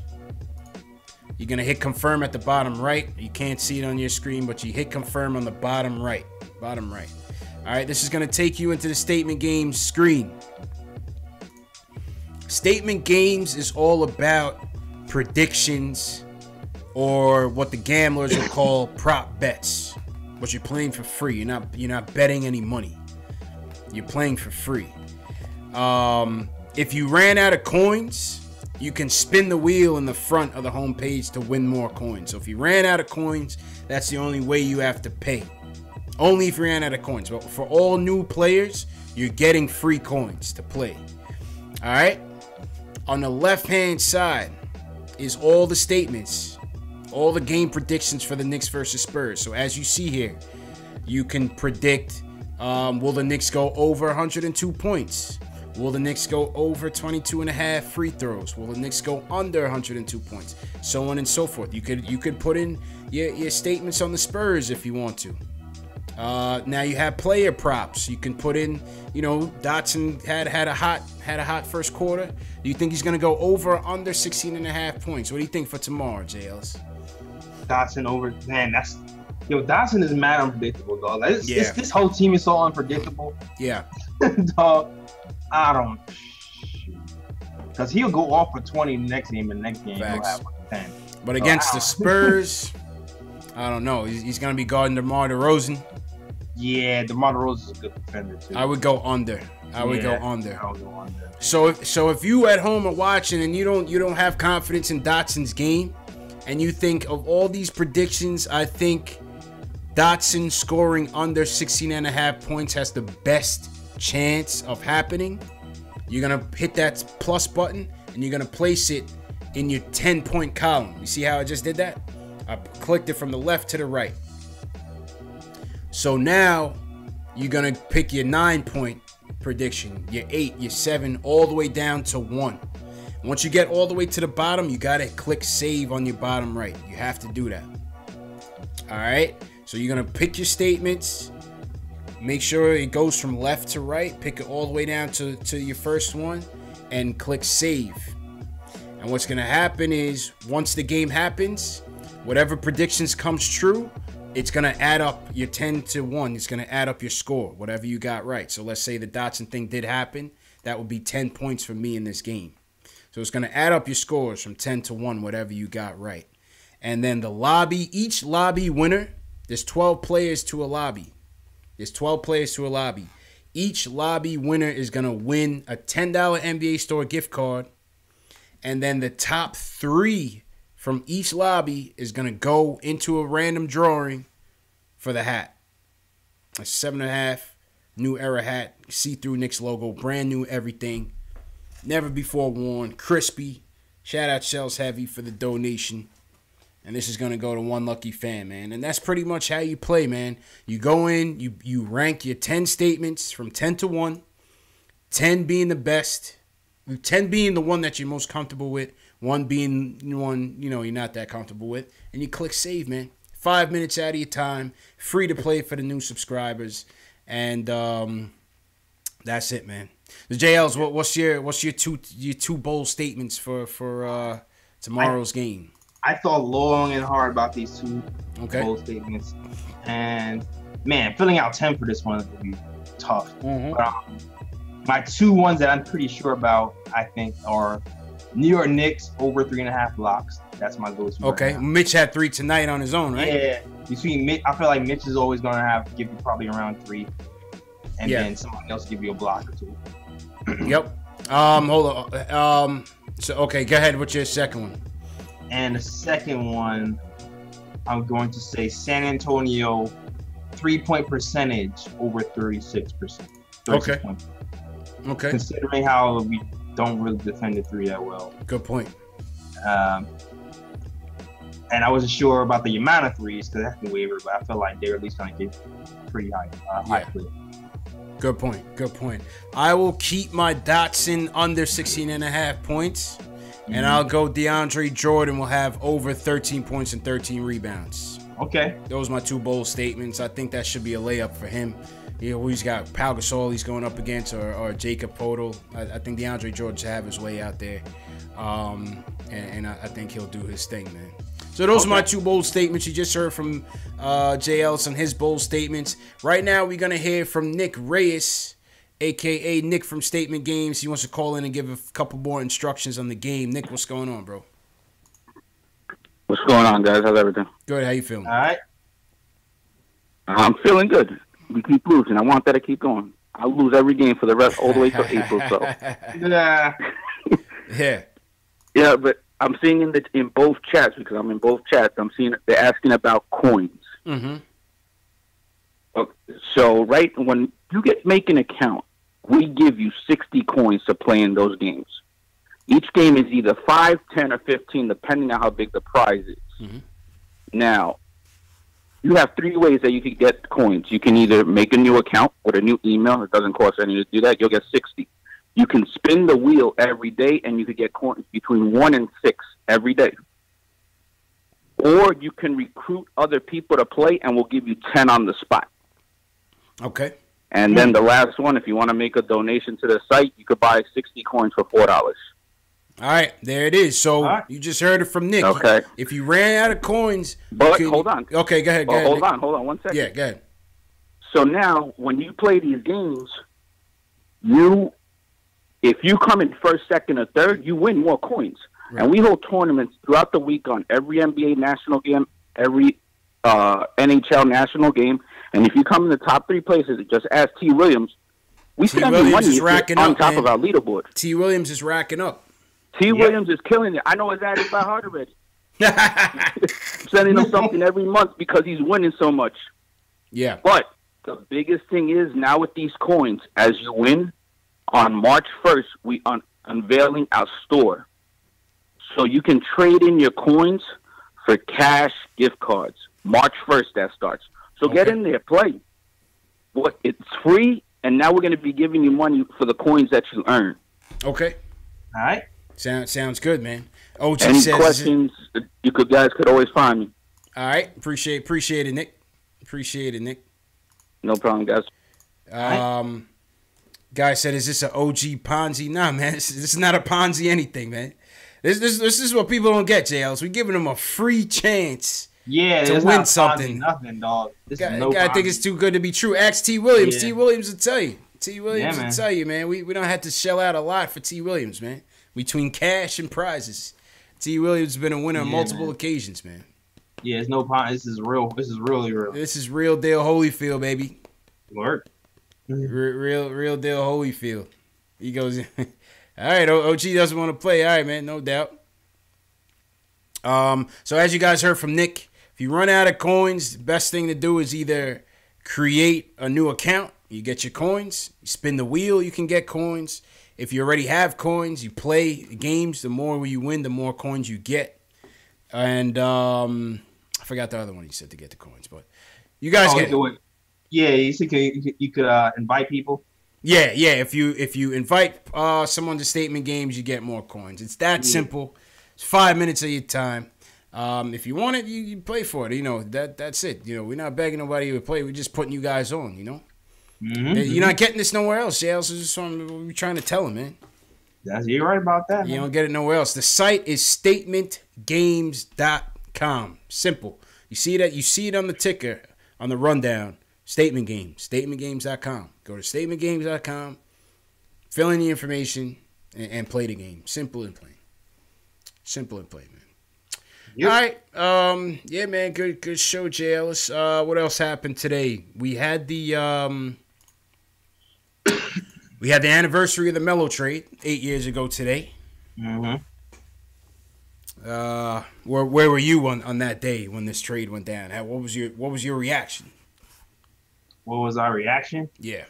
You're going to hit confirm at the bottom right. You can't see it on your screen, but you hit confirm on the bottom right. Bottom right. All right, this is going to take you into the Statement Games screen. Statement Games is all about predictions, or what the gamblers will call prop bets. But you're playing for free. You're not betting any money. You're playing for free. If you ran out of coins, you can spin the wheel in the front of the home page to win more coins. So if you ran out of coins, that's the only way you have to pay. Only if you ran out of coins. But for all new players, you're getting free coins to play. All right? On the left-hand side is all the statements, all the game predictions for the Knicks versus Spurs. So as you see here, you can predict, will the Knicks go over 102 points? Will the Knicks go over 22.5 free throws? Will the Knicks go under 102 points? So on and so forth. You could put in your statements on the Spurs if you want to. Now you have player props. You can put in, Dotson had a hot first quarter. Do you think he's gonna go over or under 16.5 points? What do you think for tomorrow, JLs? Dotson over, man. Dotson is mad unpredictable, dog. This whole team is so unpredictable. Yeah, dog. I don't, because he'll go off for 20 next game, and next game he'll have 10. But against the Spurs, I don't know. He's gonna be guarding DeMar DeRozan. Yeah, DeMar DeRozan is a good defender too. I would go under. I would go under. I'll go under. So if you at home are watching and you don't have confidence in Dotson's game, and you think of all these predictions, I think Dotson scoring under 16.5 points has the best chance of happening. You're gonna hit that plus button and you're gonna place it in your 10-point column. You see how I just did that? I clicked it from the left to the right. So now you're gonna pick your 9-point prediction, your 8, your 7, all the way down to 1. Once you get all the way to the bottom, you gotta click save on your bottom right. You have to do that. All right. So you're gonna pick your statements. Make sure it goes from left to right. Pick it all the way down to your first one and click save. And what's going to happen is once the game happens, whatever predictions comes true, it's going to add up your 10 to 1. It's going to add up your score, whatever you got right. So let's say the Dotson thing did happen. that would be 10 points for me in this game. So it's going to add up your scores from 10 to 1, whatever you got right. And then the lobby, each lobby winner, there's 12 players to a lobby. There's 12 players to a lobby. Each lobby winner is going to win a $10 NBA Store gift card. And then the top 3 from each lobby is going to go into a random drawing for the hat. A 7.5 new era hat, see-through Knicks logo, brand new everything. Never before worn, crispy. Shout out Shells Heavy for the donation. And this is going to go to one lucky fan, man. And that's pretty much how you play, man. You go in, you rank your 10 statements from 10 to 1. 10 being the best. 10 being the one that you're most comfortable with. 1 being one, you're not that comfortable with. And you click save, man. 5 minutes out of your time. Free to play for the new subscribers. And that's it, man. The JLs, what's your two bold statements for tomorrow's game? I thought long and hard about these 2 bold statements, and man, filling out 10 for this one would be tough. Mm-hmm. But, my 2 ones that I'm pretty sure about, I think, are New York Knicks over 3.5 blocks. That's my go-to. Okay, right, Mitch had 3 tonight on his own, right? Yeah, between Mitch, I feel like Mitch is always going to give you probably around 3, and then somebody else give you a block or 2. Yep. Hold on. So okay, go ahead. What's your second one? And the second one, I'm going to say San Antonio 3-point percentage over 36%. Okay. Points. Okay. Considering how we don't really defend the 3 that well. Good point. And I wasn't sure about the amount of 3s because that's the waiver, but I feel like they're at least going to get pretty high clip. Good point. Good point. I will keep my Dotson under 16.5 points. And I'll go DeAndre Jordan will have over 13 points and 13 rebounds. Okay. Those are my 2 bold statements. I think that should be a layup for him. He's got Pau Gasol he's going up against or Jacob Poeltl. I think DeAndre Jordan should have his way out there. And I think he'll do his thing, man. So those are my 2 bold statements. You just heard from Jay Ellis on his bold statements. Right now we're going to hear from Nick Reyes, a.k.a. Nick from Statement Games. He wants to call in and give a couple more instructions on the game. Nick, what's going on, bro? What's going on, guys? How's everything? Good. How you feeling? All right. I'm feeling good. We keep losing. I want that to keep going. I'll lose every game for the rest, all the way to April. So. Yeah. Yeah, but I'm seeing in both chats, because I'm in both chats, I'm seeing they're asking about coins. Mm-hmm. Okay, so, right, when you make an account, we give you 60 coins to play in those games. Each game is either 5, 10, or 15, depending on how big the prize is. Mm-hmm. Now, you have 3 ways that you can get coins. You can either make a new account with a new email. It doesn't cost anything to do that. You'll get 60. You can spin the wheel every day, and you could get coins between 1 and 6 every day. Or you can recruit other people to play, and we'll give you 10 on the spot. Okay. And then the last one, if you want to make a donation to the site, you could buy 60 coins for $4. All right, there it is. So you just heard it from Nick. Okay. If you ran out of coins, but hold on. Okay, go ahead. Go ahead, hold Nick. on 1 second. Yeah, go ahead. So now, when you play these games, if you come in first, second, or third, you win more coins. Right. And we hold tournaments throughout the week on every NBA national game, every NHL national game. And if you come in the top 3 places, just ask T. Williams. We send you money on top of our leaderboard. T. Williams is racking up. T. Williams is killing it. I know his ad is by heart already. I'm sending him something every month because he's winning so much. Yeah. But the biggest thing is now with these coins, as you win, on March 1st, we are unveiling our store. So you can trade in your coins for cash gift cards. March 1st, that starts. So get in there, play. It's free, and now we're going to be giving you money for the coins that you earn. Okay. All right. Sounds good, man. OG Any says, questions, guys could always find me. All right. Appreciate it, Nick. Appreciate it, Nick. No problem, guys. Guy said, is this an OG Ponzi? Nah, man. This is not a Ponzi anything, man. This is what people don't get, JLs. We're giving them a free chance to win something. Nothing, dog. Guy think it's too good to be true. Ask T. Williams. Yeah. T. Williams will tell you. T. Williams, Yeah, I man. tell you, man, we don't have to shell out a lot for T. Williams, man. Between cash and prizes, T. Williams has been a winner on multiple occasions, man. Yeah, it's no problem. This is real. This is really real. This is real deal Holyfield, baby. Work. Real deal Holyfield. He goes, all right, OG doesn't want to play. All right, man, no doubt. So as you guys heard from Nick, if you run out of coins, the best thing to do is either create a new account. You get your coins. You spin the wheel, you can get coins. If you already have coins, you play games. The more you win, the more coins you get. And I forgot the other one he said to get the coins, but you guys get it. Yeah, you said you could invite people. Yeah. If you invite someone to statement games, you get more coins. It's that simple. It's 5 minutes of your time. If you want it, you play for it. You know that's it. You know, we're not begging nobody to play. We're just putting you guys on. You know. You're not getting this nowhere else. Yeah, this is just something we're trying to tell him, man. You're right about that. You don't get it nowhere else. The site is statementgames.com. Simple. You see it on the ticker, on the rundown. Statement Games. Statementgames.com. Go to statementgames.com, fill in the information, and play the game. Simple and plain. Simple and plain, man. Yep. All right. Yeah, man. Good show, Jay Ellis. What else happened today? We had the anniversary of the Melo trade 8 years ago today. Mm-hmm. Where were you on that day when this trade went down? What was your reaction? What was our reaction? Yeah.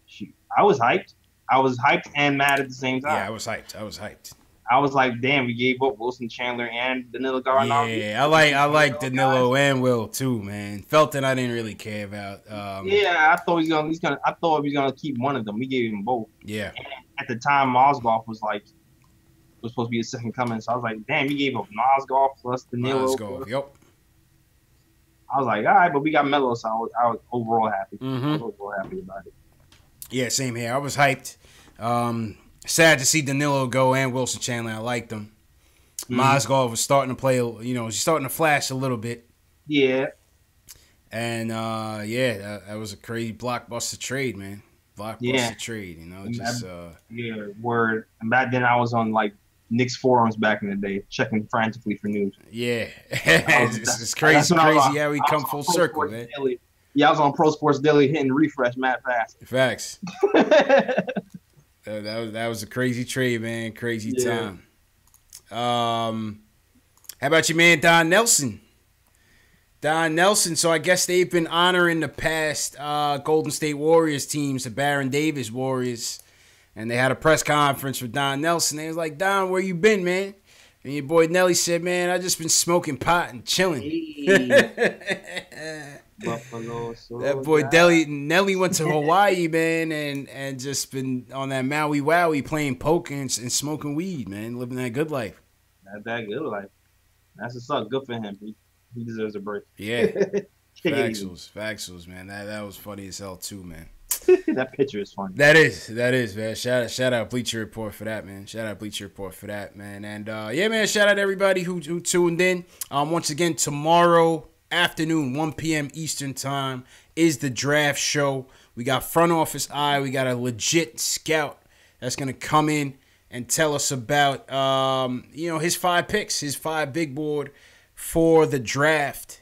Shoot, I was hyped. I was hyped and mad at the same time. Yeah, I was hyped. I was like, damn, we gave up Wilson Chandler and Danilo Gallinari. Yeah, I like Danilo and Will too, man. Felton, I didn't really care about. I thought he was gonna keep one of them. We gave him both. Yeah. And at the time, Mozgov was supposed to be a second coming. So I was like, damn, we gave up Mozgov plus Danilo. Yep. I was like, all right, but we got Melo, so I was overall happy. Mm-hmm. I was overall happy about it. Yeah, same here. I was hyped. Sad to see Danilo go and Wilson Chandler. I liked them. Mozgov was starting to play, he's starting to flash a little bit. Yeah. And, that was a crazy blockbuster trade, man. Trade, Yeah, word. And back then I was on, Knicks forums back in the day, checking frantically for news. Yeah. It's crazy how we come full circle, man. Daily. Yeah, I was on Pro Sports Daily hitting refresh mad fast. Facts. That was a crazy trade, man. Crazy time. How about your man Don Nelson? So I guess they've been honoring the past Golden State Warriors teams, the Baron Davis Warriors. And they had a press conference with Don Nelson. They was like, Don, where you been, man? And your boy Nelly said, man, I just been smoking pot and chilling. Buffalo, that boy Nelly went to Hawaii, man, and just been on that Maui Wowie playing poker and smoking weed, man, living that good life. That good life. That's what's up. Good for him. He deserves a break. Yeah. Factuals, man. That was funny as hell too, man. That picture is funny. That is, man. Shout out Bleacher Report for that, man. And man, shout out everybody who tuned in. Once again, tomorrow afternoon, 1 p.m. Eastern time, is the draft show. We got Front Office Eye. We got a legit scout that's gonna come in and tell us about his 5 picks, his 5 big board for the draft.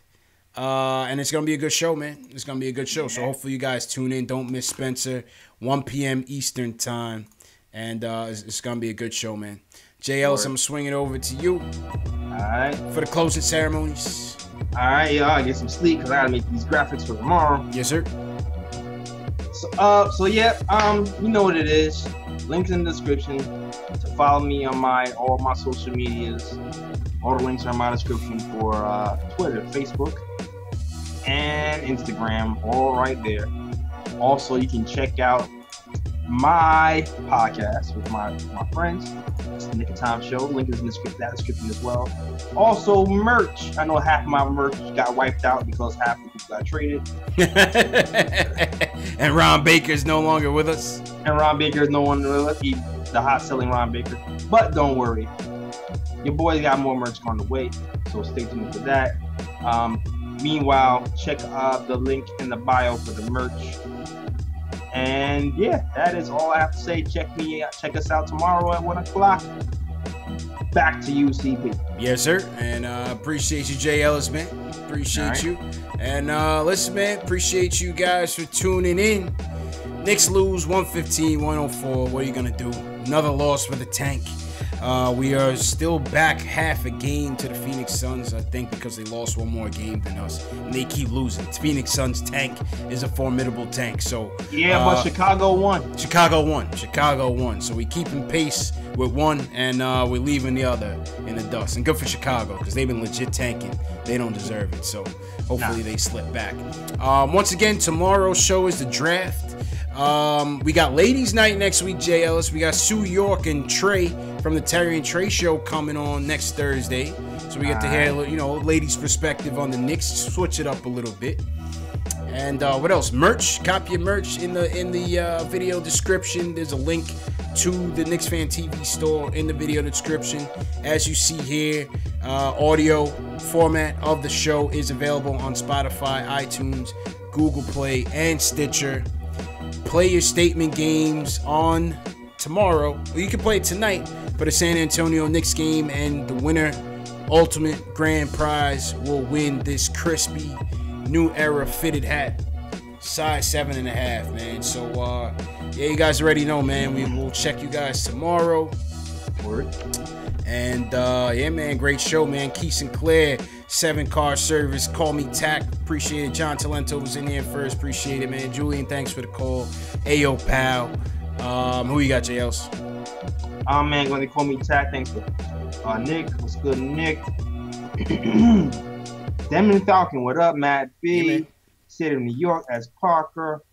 And it's going to be a good show, man. It's going to be a good show. So hopefully you guys tune in. Don't miss Spencer. 1 p.m. Eastern time. And it's going to be a good show, man. Jay Ellis, I'm going to swing it over to you. All right. For the closing ceremonies. All right, I get some sleep because I got to make these graphics for tomorrow. Yes, sir. So you know what it is. Links in the description to follow me on all my social medias. All the links are in my description for Twitter, Facebook, and Instagram, all right there. Also, you can check out my podcast with my friends. It's the Nick of Time Show. Link is in that description as well. Also, merch. I know half of my merch got wiped out because half the people got traded. And Ron Baker's no longer with us. The hot-selling Ron Baker. But don't worry. Your boys got more merch on the way, so stay tuned for that. Meanwhile, check the link in the bio for the merch. And yeah, that is all I have to say. Check us out tomorrow at 1 o'clock. Back to you, CP. Yes, sir. And appreciate you, Jay Ellis, man. Appreciate you. And listen, man, appreciate you guys for tuning in. Knicks lose 115-104. What are you going to do? Another loss for the tank. We are still back half a game to the Phoenix Suns, I think, because they lost one more game than us. And they keep losing. Phoenix Suns tank is a formidable tank. So yeah, but Chicago won. Chicago won. So we keeping pace with one, and we're leaving the other in the dust. And good for Chicago, because they've been legit tanking. They don't deserve it. So hopefully they slip back. Once again, tomorrow's show is the draft. We got ladies night next week, Jay Ellis. We got Sue York and Trey from the Terry and Trey show coming on next Thursday. So we get to hear, ladies' perspective on the Knicks, switch it up a little bit. And what else? Merch. Copy your merch in the video description. There's a link to the KnicksFanTV store in the video description. As you see here, audio format of the show is available on Spotify, iTunes, Google Play, and Stitcher. Play your statement games on tomorrow. Well, you can play it tonight for the San Antonio Knicks game, and the winner, ultimate grand prize, will win this crispy new era fitted hat, size 7.5, man. So yeah, you guys already know, man. We will check you guys tomorrow. Word. And yeah, man, great show, man. Key Sinclair, 7-car service. Call me Tack. Appreciate it. John Talento was in here first. Appreciate it, man. Julian, thanks for the call. Ayo, pal. Who you got, JLs? Man, when they call me Tack, thanks for Nick. What's good, Nick? Demon Falcon, what up, Matt B? Yeah, City of New York as Parker.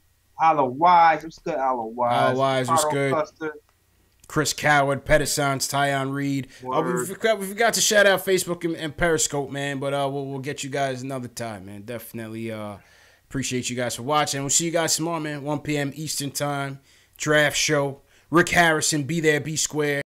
Ala Wise, what's good, Ala Wise? Ala Wise, what's good? Custer. Chris Coward, Pedesans, Tyon Reed. We forgot to shout out Facebook and Periscope, man, but we'll get you guys another time, man. Definitely appreciate you guys for watching. We'll see you guys tomorrow, man. 1 p.m. Eastern Time. Draft show. Rick Harrison, be there, be square.